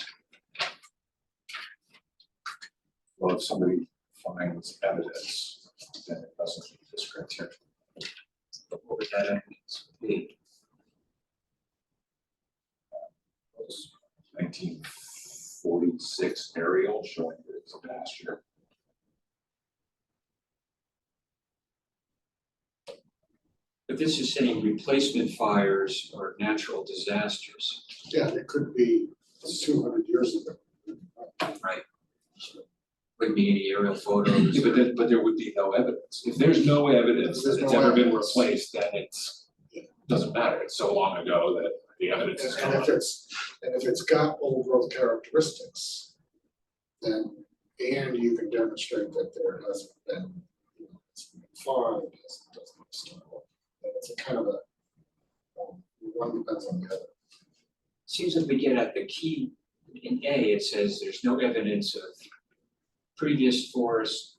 Well, if somebody finds evidence, then it doesn't meet this criteria. What would that evidence be? 1946 aerial showing that it's a pasture. But this is saying replacement fires or natural disasters. Yeah, it could be 200 years ago. Wouldn't be any aerial photos. But there would be no evidence. If there's no evidence that it's ever been replaced, then it's, doesn't matter. It's so long ago that the evidence is And gone. if it's got old growth characteristics, then, and you can demonstrate that there hasn't been, it's been farmed, doesn't stop. And it's a kind of a, one depends on the other. Seems like we get at the key in A, it says there's no evidence of previous forest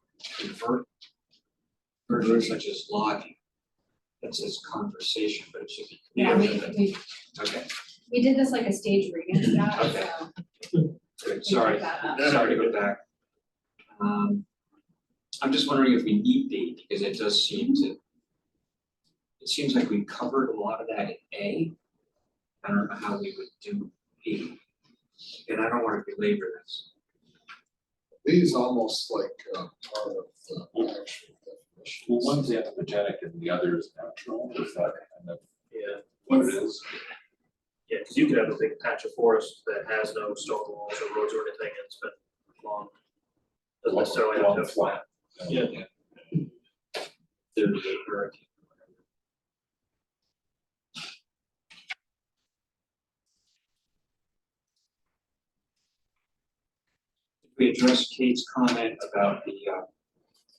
conversion such as logging. That says conversation, but it should be. Yeah, Okay, we did this like a stage reading of that, Okay. so. good, we sorry, picked that up. sorry to go back. I'm just wondering if we need B, because it does seem to. It seems like we covered a lot of that in A. I don't know how we would do B. And I don't want to belabor this. These almost like part of the actual definition. Well, one's anthropogenic and the other is natural. Is that kind of Yeah, what it is? yeah, because you could have a big patch of forest that has no stone walls or roads or anything, and it's been long. Doesn't necessarily have Long, to. flat. Yeah. There's a hurricane. We addressed Kate's comment about the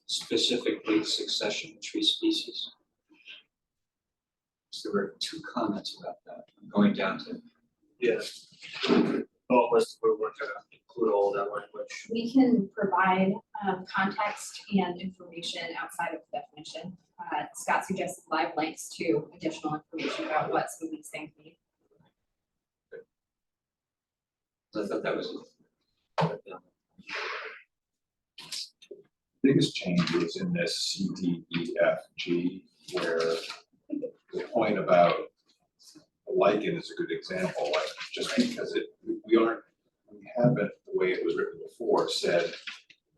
specifically succession tree species. So there were two comments about that. I'm going down to, Yeah. Oh, unless we're gonna include all that language. We can provide context and information outside of the definition. Scott suggested live links to additional information about what some of these things mean. I thought that was. Biggest change was in this C, D, E, F, G, where the point about the lichen is a good example, like just because we haven't, the way it was written before, said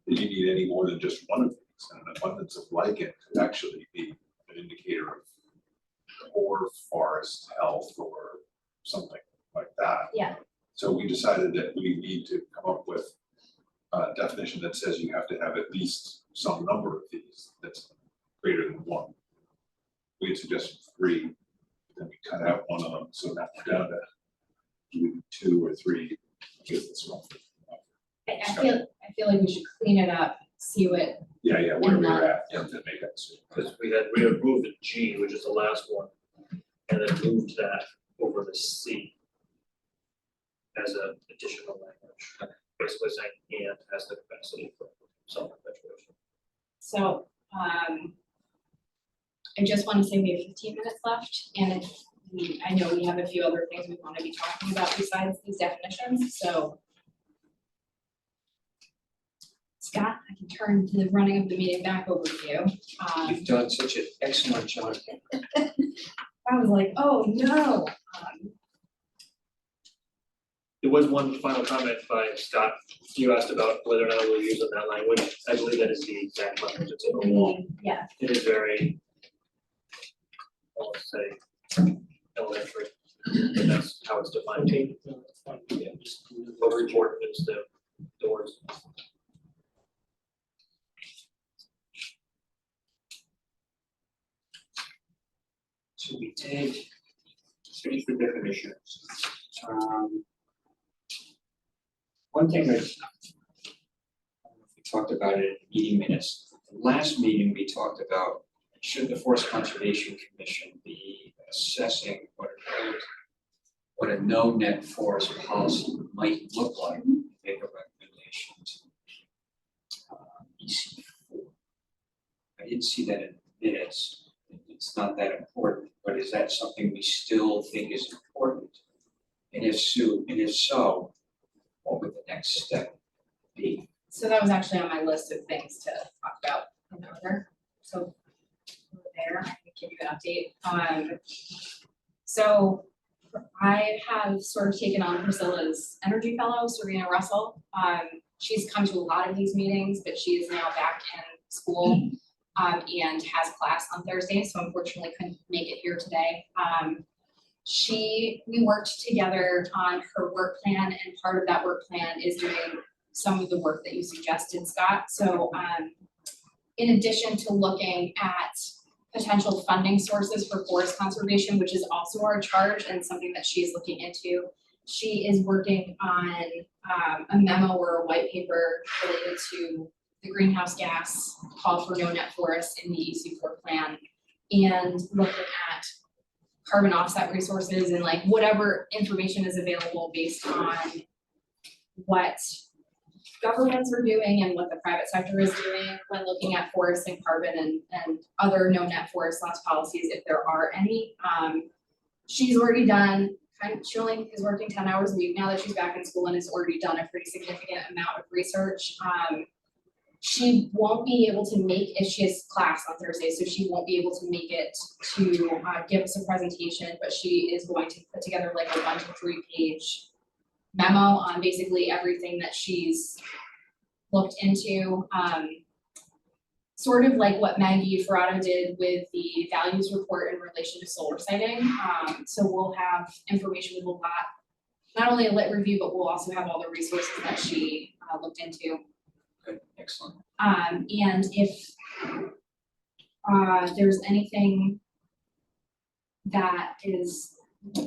that you need any more than just one of these, and an abundance of lichen could actually be an indicator of poor forest health or something like that. Yeah. So we decided that we need to come up with a definition that says you have to have at least some number of these that's greater than one. We had suggested 3, then we cut out one of them, so now we're down to either 2 or 3. I guess that's roughly. I feel like we should clean it up, see what, Yeah, where And we're then- at, and then make it. Because we had moved the G, which is the last one, and then moved that over to C as an additional language, basically saying and has the capacity for self-perpetuation. so, I just want to say we have 15 minutes left, and if I know we have a few other things we want to be talking about besides these definitions, so. Scott, I can turn to the running of the meeting back over to you. You've done such an excellent job. I was like, oh no. There was one final comment by Scott. You asked about whether or not we're using that language. I believe that is the exact language that's in the law. Yeah, It is very, I'll say, elementary, but that's how it's defined. Okay, no, that's fine, yeah, just. Most important is the words. So we did finish the definitions. One thing that, I don't know if we talked about it in the meeting minutes, the last meeting we talked about, should the Forest Conservation Commission be assessing what a no net forest policy might look like, make a recommendation to EC4. I didn't see that in the minutes. It's not that important, but is that something we still think is important? And if so, what would the next step be? so that was actually on my list of things to talk about in order, so there, I can give you an update. So I have sort of taken on Priscilla's energy fellow, Serena Russell. She's come to a lot of these meetings, but she is now back in school and has class on Thursday, so unfortunately couldn't make it here today. We worked together on her work plan, and part of that work plan is doing some of the work that you suggested, Scott. So in addition to looking at potential funding sources for forest conservation, which is also our charge and something that she's looking into, she is working on a memo or a white paper related to the greenhouse gas call for no net forests in the EC4 plan, and looking at carbon offset resources and like whatever information is available based on what governments are doing and what the private sector is doing when looking at forests and carbon and other no net forest loss policies, if there are any. She's already done, she only is working 10 hours a week now that she's back in school, and has already done a pretty significant amount of research. She won't be able to make, if she has class on Thursday, so she won't be able to make it to give us a presentation, but she is going to put together like a 1 to 3 page memo on basically everything that she's looked into. Sort of like what Maggie Ferrado did with the values report in relation to solar siting. So we'll have information with a lot, not only a lit review, but we'll also have all the resources that she looked into. Good, excellent. And if there's anything that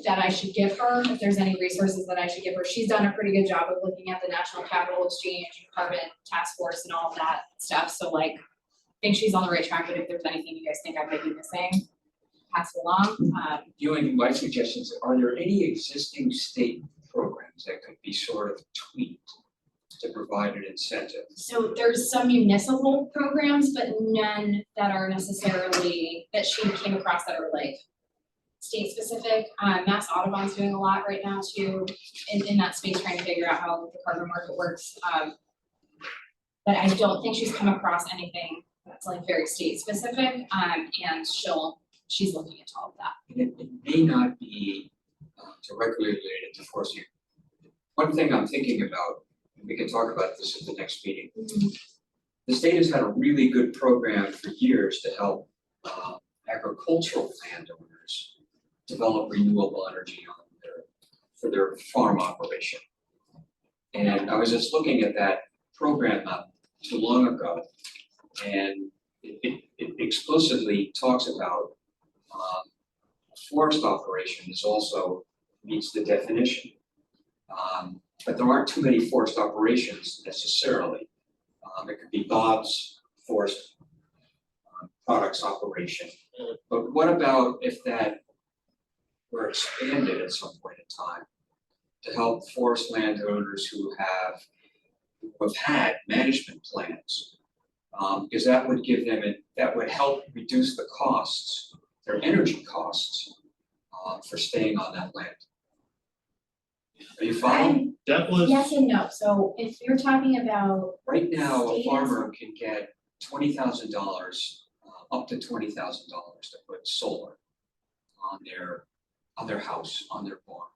I should give her, if there's any resources that I should give her, she's done a pretty good job of looking at the National Capital Exchange and Carbon Task Force and all of that stuff. So like, I think she's on the right track, but if there's anything you guys think I might be missing, pass it along. The only, my suggestion is, are there any existing state programs that could be sort of tweaked to provide an incentive? So there's some municipal programs, but none that are necessarily, that she came across that are like state specific. Mass Audubon's doing a lot right now too, in that space, trying to figure out how the carbon market works. But I don't think she's come across anything that's like very state specific, and she's looking into all of that. And it may not be directly related to forest. One thing I'm thinking about, and we can talk about this at the next meeting. The state has had a really good program for years to help agricultural landowners develop renewable energy for their farm operation. And I was just looking at that program not too long ago, and it explicitly talks about forest operation is also meets the definition. But there aren't too many forest operations necessarily. It could be Bob's forest products operation. But what about if that were expanded at some point in time to help forest landowners who have had management plans? Because that would give them, that would help reduce the costs, their energy costs, for staying on that land. Are you following? That was. Yes and no, so if you're talking about, Right now, a Status. farmer can get $20,000, up to $20,000 to put solar on their house, on their barn.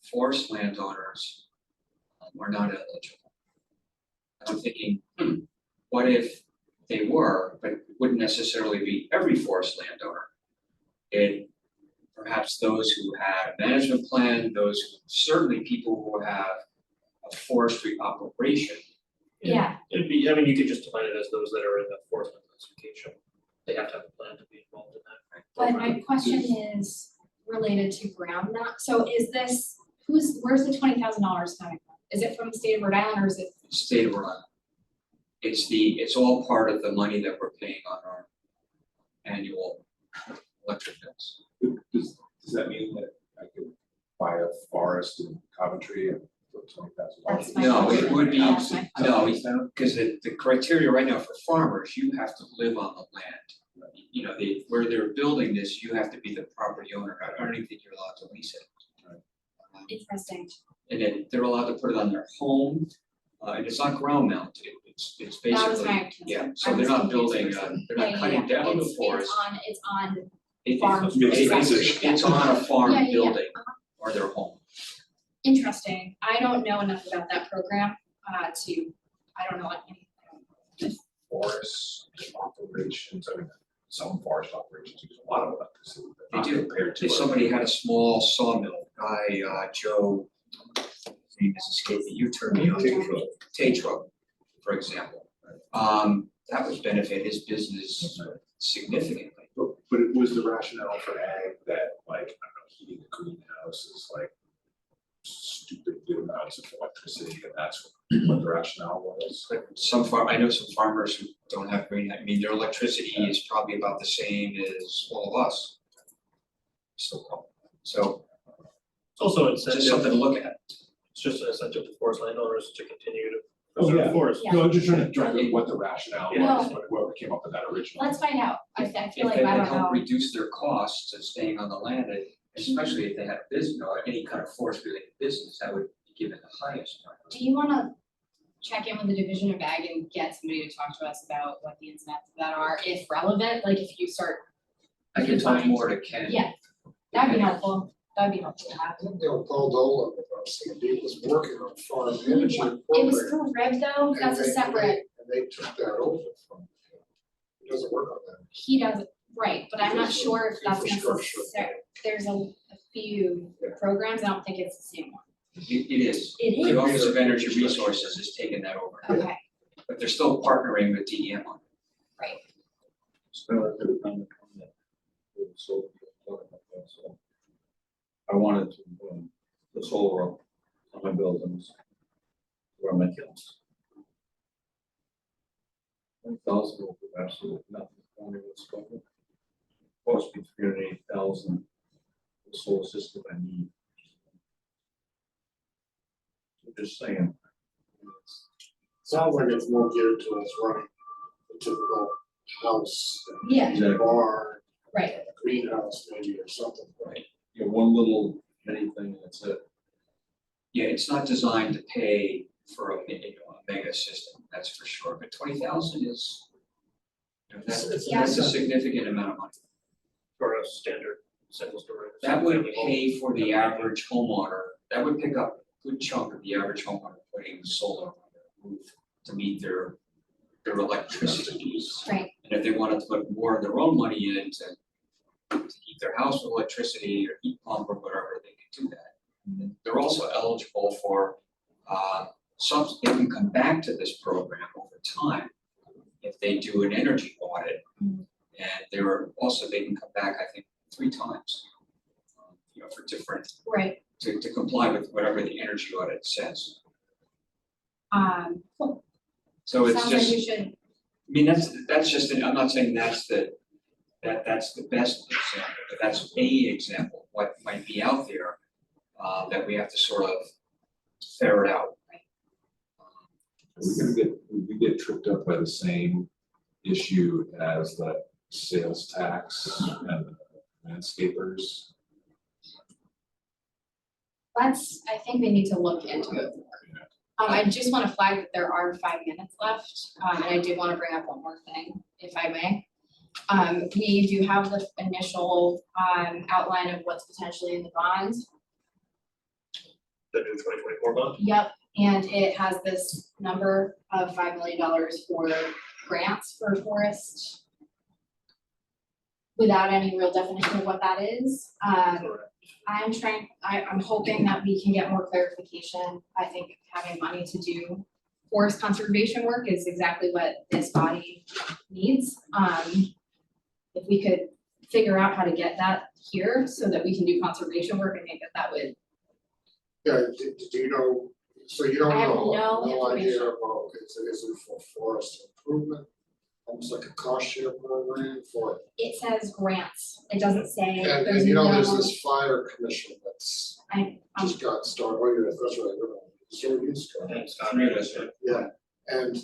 Forest landowners are not eligible. I'm thinking, what if they were, but it wouldn't necessarily be every forest landowner? It perhaps those who had a management plan, certainly people who have a forestry operation. yeah, It'd be, I mean, you could just define it as those that are in the forest classification. They have to have a plan to be involved in that. but my question is related to ground mount, so is this, where's the $20,000 coming from? Is it from the state of Rhode Island or is it? State of Rhode Island. It's all part of the money that we're paying on our annual electric bills. Does that mean that I could buy a forest in Coventry and put $20,000? That's my No, it question. would be- That's my question. No, because the criteria right now for farmers, you have to live on the land. You know, where they're building this, you have to be the property owner. I don't even think you're allowed to lease it. Interesting. And then they're allowed to put it on their home, and it's not ground mounted, it's basically. That was my concern. Yeah, so I they're was not confused building, for some- they're not cutting down the forest. It's on It- farm. It's on a farm Yeah, yeah, yeah. building or their home. Interesting. I don't know enough about that program, I don't know anything. Forest operations, I mean, some forest operations use a lot of electricity, but They not do. compared to. If somebody had a small sawmill, Joe, his name is escaping, you turned me on to Tatro, for example. That would benefit his business significantly. But it was the rationale for ag that, like, I don't know, heating a greenhouse is like stupid amounts of electricity, and that's what the rationale was. But I know some farmers who don't have green, I mean, their electricity is probably about the same as all of us. So It's also it's just something incentive, to look at. it's just an incentive to forest landowners to continue to Oh, preserve yeah. forests. Yeah. No, I'm just trying to drive at what the rationale No. was, what came up with that original. Let's find out. I feel If like they I can don't help know. reduce their costs of staying on the land, especially if they had a business, or any kind of forest related business, that would be given the highest priority. Do you wanna check in with the Division of Ag and get somebody to talk to us about what the ins and outs of that are, if relevant, like if you start, I can talk more to Ken. yeah, that'd be helpful. That'd be helpful to have. I think Paul Dolan with us, he was working on farm management It was program. through Rib though, and that's a they- separate, And they took that over from him. He doesn't work on that. he does, right, but I'm not Because of sure if that's infrastructure. necessary. There's a few programs, I don't think it's the same one. It is. It The is, Office of Energy Resources has taken that over, okay, but they're still partnering with DEM on it. right. So I wanted to, put solar on my buildings, where my kilns. 1,000 will do absolutely nothing, only what's spoken. Cost me 308,000, the solar system I need. I'm just saying. Sounds like it's more geared towards running the typical house. and Yeah. Exactly. Barn, Right, greenhouse maybe or something. You know, one little mini thing, that's it. Yeah, it's not designed to pay for a mega system, that's for sure, but 20,000 is, It's- that's a significant amount of money. For a standard single story. That would single family pay home. for the average homeowner, that would pick up a good chunk of the average homeowner putting solar on their roof to meet their electricity needs. right, And if they wanted to put more of their own money in to heat their house with electricity or heat pump or whatever, they could do that. And then they're also eligible for, they can come back to this program over time if they do an energy audit. Mhm. And they can come back, I think, 3 times, for different, right, to comply with whatever the energy audit says. cool. So it's Sounds like just, you should, I mean, that's just, I'm not saying that's the best example, but that's a example, what might be out there, that we have to sort of ferret out. Would we get tripped up by the same issue as the sales tax and landscapers? I think we need to look into it more. I just wanna flag that there are 5 minutes left, and I do wanna bring up one more thing, if I may. We do have the initial, outline of what's potentially in the bond. The new 2024 bond. Yep, and it has this number of $5 million for grants for forest. Without any real definition of what that is. I'm hoping that we can get more clarification. I think having money to do forest conservation work is exactly what this body needs. If we could figure out how to get that here so that we can do conservation work, I think that would. Yeah, did you know, so you don't I have know, no no idea information. about, is it for forest improvement? Almost like a cost share program for, It says grants, it doesn't say, and there's you know, there's no, this fire commission that's just got started, oh, yeah, that's right, so you start. And Scott, that's right. Yeah, and,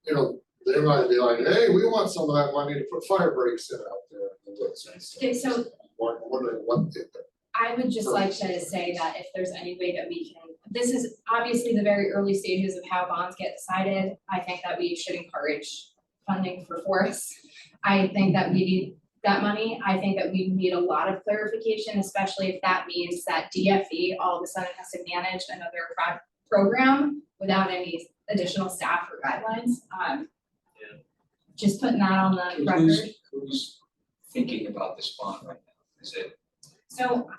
you know, they might be like, hey, we want some of that money to put fire breaks in out there in the woods and stuff. Okay, so Wondering what I would just like to say that if there's any way that we can, this is obviously the very early stages of how bonds get decided. I think that we should encourage funding for forests. I think that we need that money. I think that we need a lot of clarification, especially if that means that DFE all of a sudden has to manage another program without any additional staff or guidelines. Just putting that on the record. Who's thinking about this bond right now? Is it, So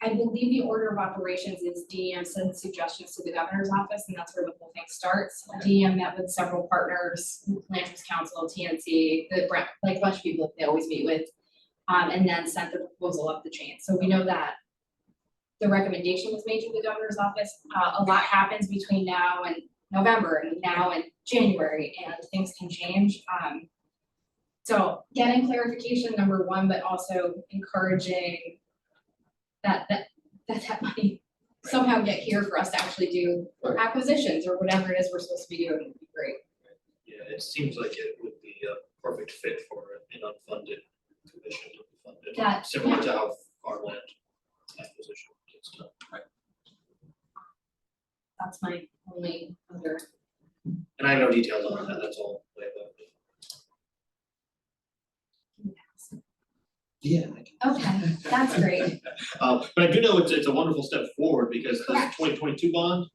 I believe the order of operations is DEM sends suggestions to the governor's office, and that's where the whole thing starts. DEM met with several partners, Land Use Council, TNC, like a bunch of people they always meet with, and then sent the proposal up the chain. So we know that the recommendation was made to the governor's office. A lot happens between now and November and now and January, and things can change. So getting clarification, number one, but also encouraging that money somehow get here for us to actually do Right. acquisitions or whatever it is we're supposed to be doing would be great. Yeah, it seems like it would be a perfect fit for an unfunded commission to be funded, That- similar to how farmland acquisition gets done. That's my only other. And I have no details on that, that's all way above me. Yeah. Okay, that's great. But I do know it's a wonderful step forward because this Correct. 2022 bond,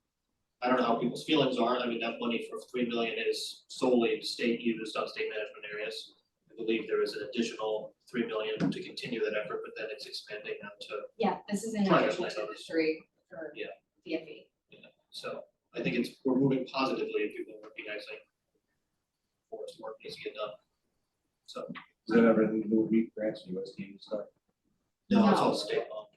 I don't know how people's feelings are, I mean, that money for 3 million is solely state used on state management areas. I believe there is an additional 3 million to continue that effort, but then it's expanding out to, Yeah, this is in Private addition to the landowners. 3 for Yeah. DFE. so I think we're moving positively and people are recognizing forest work needs to get done. So, Does that have anything to do with REAP grants, USDA stuff? no, it's all No. state law.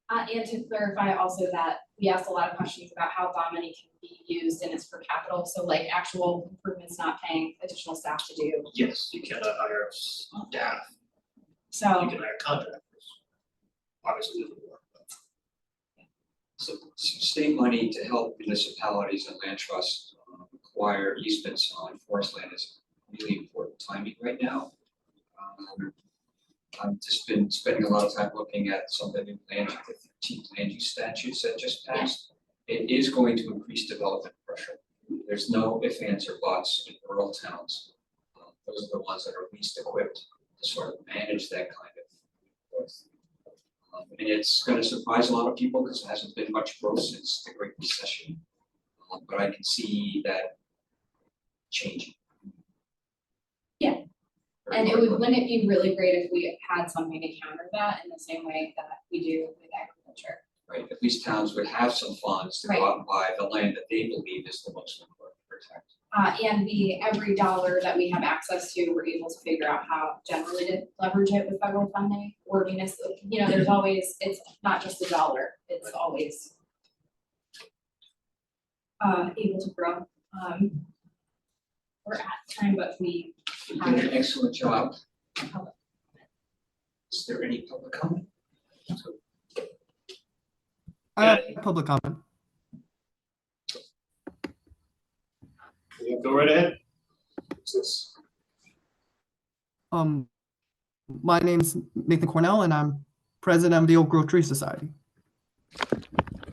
And to clarify also that we asked a lot of questions about how bond money can be used and it's for capital, so like actual improvements, not paying additional staff to do. Yes, you cannot hire staff, you So, can hire contractors. Obviously, it doesn't work, but. so state money to help municipalities and land trusts acquire easements on forest land is really important timing right now. I've just been spending a lot of time looking at some of the new land, the 13 land use statutes that just passed. It is going to increase development pressure. There's no ifs, ands, or buts in rural towns. Those are the ones that are least equipped to sort of manage that kind of growth. And it's gonna surprise a lot of people because there hasn't been much growth since the Great Recession. But I can see that changing. Yeah. Very and quickly. wouldn't it be really great if we had something to counter that in the same way that we do with agriculture? Right, at least towns would have some funds to go out and buy the land that they believe is the most important to protect. And every dollar that we have access to, we're able to figure out how generally to leverage it with federal funding or municipal, there's always, it's not just a dollar, it's always able to grow. We're at time, but we You did an excellent job. Is there any public comment? Public comment. Yeah, go right ahead. Is this, Um, my name's Nathan Cornell, and I'm president of the Oak Grove Tree Society.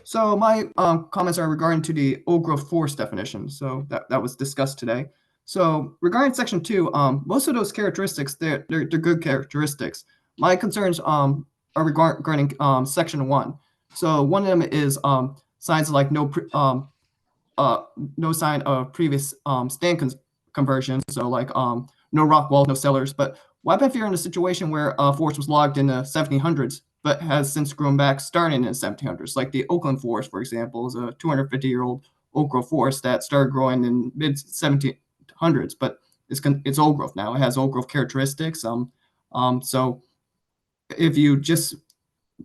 So my comments are regarding to the old growth forest definition. So that was discussed today. So regarding section 2, most of those characteristics they're good characteristics. My concerns are regarding section 1. So one of them is signs like no sign of previous stand conversion. So like no rock walls, no cellars. But what happens if you're in a situation where a forest was logged in the 1700s, but has since grown back starting in the 1700s? Like the Oakland Forest, for example, is a 250-year-old oak growth forest that started growing in mid 1700s, but it's old growth now. It has old growth characteristics. So if you just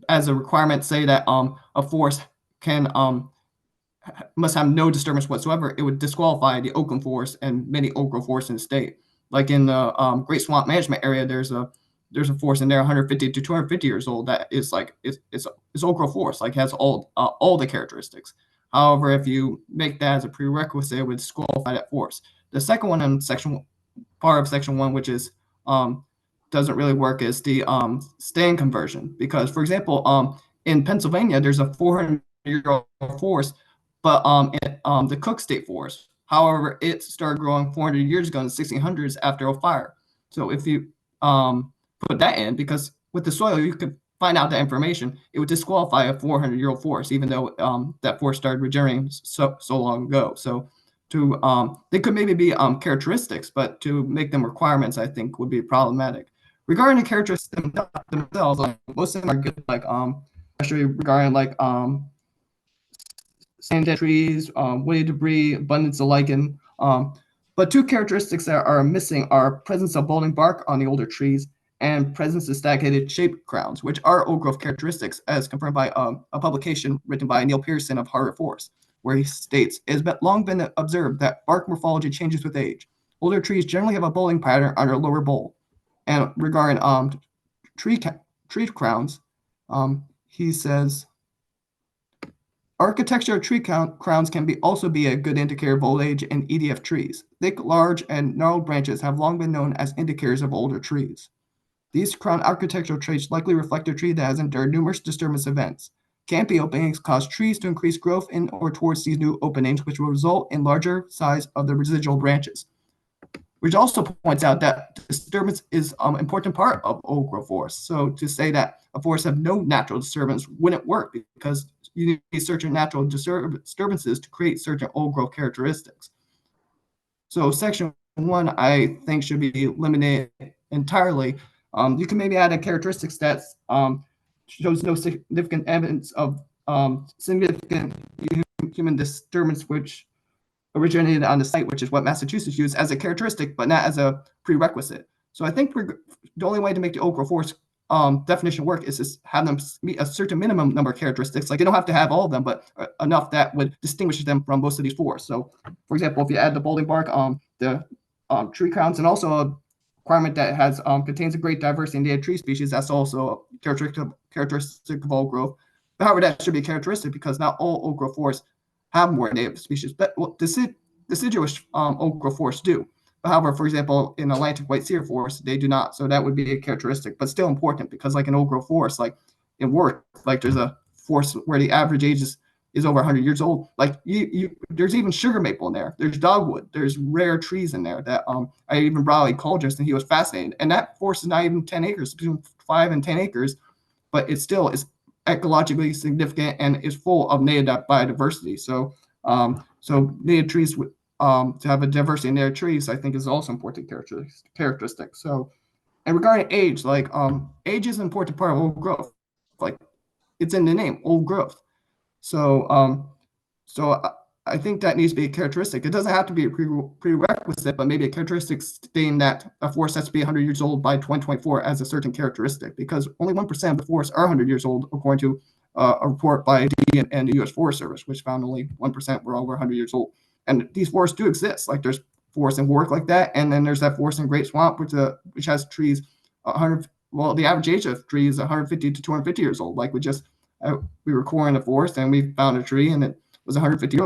as a requirement say that a forest can must have no disturbance whatsoever, it would disqualify the Oakland Forest and many oak growth forests in the state. Like in the Great Swamp Management Area, there's a forest in there 150 to 250 years old that is like it's oak growth forest, like has all the characteristics. However, if you make that as a prerequisite, it would disqualify that forest. The second one in part of section 1, which is doesn't really work, is the stand conversion. Because, for example, in Pennsylvania, there's a 400-year-old forest, but the Cook State Forest. However, it started growing 400 years ago in the 1600s after a fire. So if you put that in, because with the soil, you could find out that information, it would disqualify a 400-year-old forest, even though that forest started regenerating so long ago. So they could maybe be characteristics, but to make them requirements, I think would be problematic. Regarding the characteristics themselves, most of them are good, like especially regarding like sand dead trees, woody debris, abundance of lichen. But two characteristics that are missing are presence of balding bark on the older trees and presence of stagnated shaped crowns, which are old growth characteristics, as confirmed by a publication written by Neil Pearson of Harvard Forest, where he states, it has long been observed that bark morphology changes with age. Older trees generally have a balding pattern on their lower bole. And regarding tree crowns, he says, architecture of tree crowns can also be a good indicator of old age in EDF trees. Thick, large, and gnarled branches have long been known as indicators of older trees. These crown architectural traits likely reflect a tree that has endured numerous disturbance events. Canopy openings cause trees to increase growth in or towards these new openings, which will result in larger size of the residual branches. Which also points out that disturbance is an important part of old growth forests. So to say that a forest have no natural disturbance wouldn't work, because you need certain natural disturbances to create certain old growth characteristics. So section 1, I think, should be eliminated entirely. You can maybe add a characteristics that shows no significant evidence of significant human disturbance which originated on the site, which is what Massachusetts used as a characteristic, but not as a prerequisite. So I think the only way to make the oak growth forest definition work is to have them meet a certain minimum number of characteristics. Like, you don't have to have all of them, but enough that would distinguish them from most of these forests. So, for example, if you add the balding bark, the tree crowns, and also a requirement that has contains a great diversity in native tree species, that's also a characteristic of old growth. But however, that should be a characteristic, because not all old growth forests have more native species, but deciduous oak growth forests do. However, for example, in Atlantic white cedar forest, they do not. So that would be a characteristic, but still important, because like an old growth forest, like in Worth, like there's a forest where the average age is over 100 years old. Like there's even sugar maple in there. There's dogwood. There's rare trees in there that I even brought a ecologist, and he was fascinated. And that forest is not even 10 acres, between 5 and 10 acres, but it still is ecologically significant and is full of native biodiversity. So native trees to have a diversity in native trees, I think, is also important characteristic. So, and regarding age, like age is an important part of old growth. Like, it's in the name, old growth. So I think that needs to be a characteristic. It doesn't have to be a prerequisite, but maybe a characteristic stating that a forest has to be 100 years old by 2024 as a certain characteristic, because only 1% of the forests are 100 years old, according to a report by D and the U.S. Forest Service, which found only 1% were over 100 years old. And these forests do exist. Like, there's forests in Warwick like that, and then there's that forest in Great Swamp, which has trees 100. Well, the average age of trees is 150 to 250 years old. Like, we were coring the forest, and we found a tree, and it was 150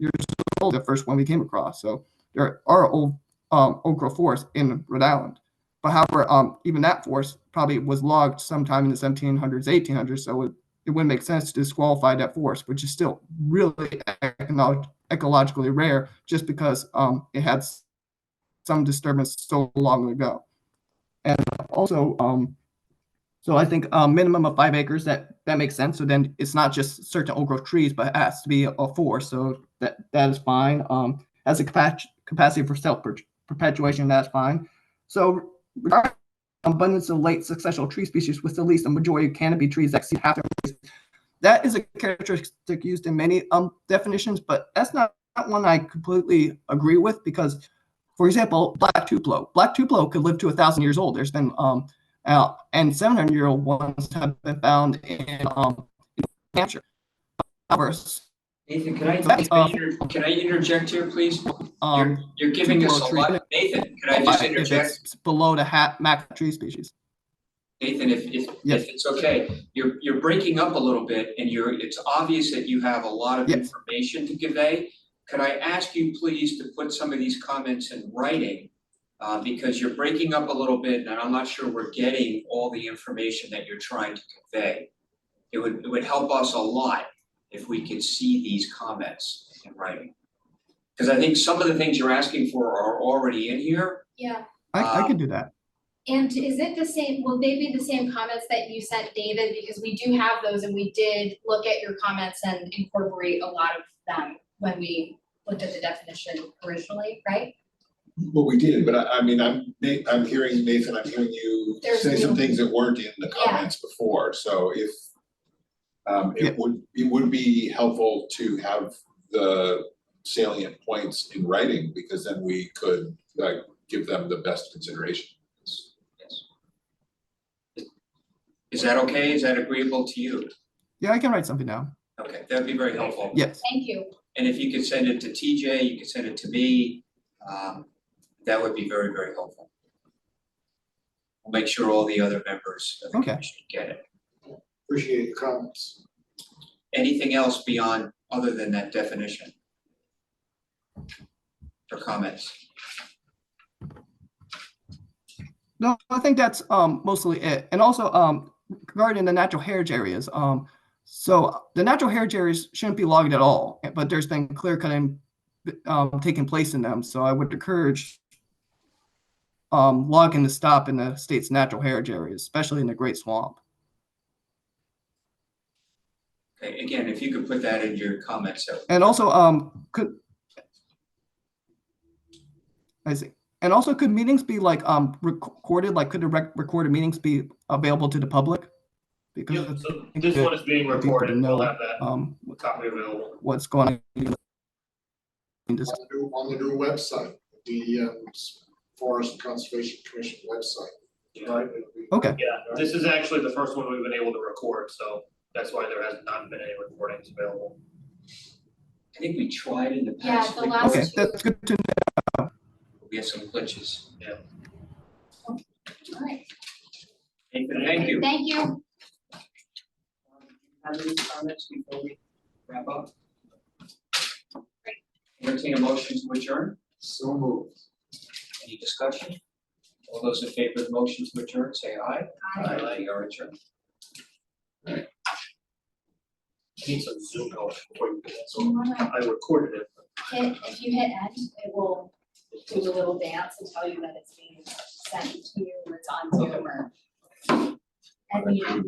years old, the first one we came across. So there are old growth forests in Rhode Island. But however, even that forest probably was logged sometime in the 1700s, 1800s, so it wouldn't make sense to disqualify that forest, which is still really ecologically rare, just because it had some disturbance so long ago. And also, so I think minimum of 5 acres, that makes sense. So then it's not just certain old growth trees, but it has to be a forest. So that is fine. Has a capacity for self perpetuation, that's fine. So regarding abundance of late successional tree species with at least a majority of canopy trees that exceed half their trees, that is a characteristic used in many definitions, but that's not one I completely agree with, because, for example, black tupelo could live to 1,000 years old. There's been and 700-year-old ones have been found in New Hampshire. However, Nathan, can I interject here, please? You're giving us a tupelo lot, tree- Nathan, can I just if interject? it's below the max tree species. Nathan, if Yes. it's okay, you're breaking up a little bit and it's obvious that you have a lot of Yes. information to convey. Could I ask you please to put some of these comments in writing? Because you're breaking up a little bit and I'm not sure we're getting all the information that you're trying to convey. It would help us a lot if we could see these comments in writing. Because I think some of the things you're asking for are already in here. Yeah. I can do that. And is it the same, will they be the same comments that you sent David? Because we do have those and we did look at your comments and incorporate a lot of them when we looked at the definition originally, right? Well, we did, but I'm hearing Nathan, I'm hearing you There's say some new- things that weren't in the Yeah. comments before, so if it would be helpful to have the salient points in writing, because then we could give them the best consideration. Yes. Is that okay? Is that agreeable to you? Yeah, I can write something down. Okay, that'd be very helpful. Yes. Thank you. And if you could send it to TJ, you could send it to me, that would be very, very helpful. We'll make sure all the other members of the Okay. commission get it. Appreciate your comments. Anything else beyond, other than that definition? Or comments? No, I think that's mostly it. And also regarding the natural heritage areas, so the natural heritage areas shouldn't be logged at all, but there's been clear cutting taking place in them. So I would encourage logging to stop in the state's natural heritage areas, especially in the Great Swamp. Okay, again, if you could put that in your comments. And also could meetings be like recorded? Like could the recorded meetings be available to the public? Because Yeah, so this one is being people to recorded, know, we'll have that copy available. what's going on. On the new website, DEM's Forest and Conservation Commission website, right? It'll be- Okay. Yeah, this is actually the first one we've been able to record, so that's why there has not been any recordings available. I think we tried in the Yeah, past. the but last Okay, that's good to know. we had some glitches. All right. Nathan, thank you. Thank you. Have any comments before we wrap up? Entertain a motion to adjourn? So moved. Any discussion? All those in favor of the motion to adjourn, say aye. Aye. We are adjourned. I need some Zoom help before you do that, Do you so wanna I recorded it. if you hit end, it will do a little dance and tell you that it's being sent to you or it's on Zoom or. And you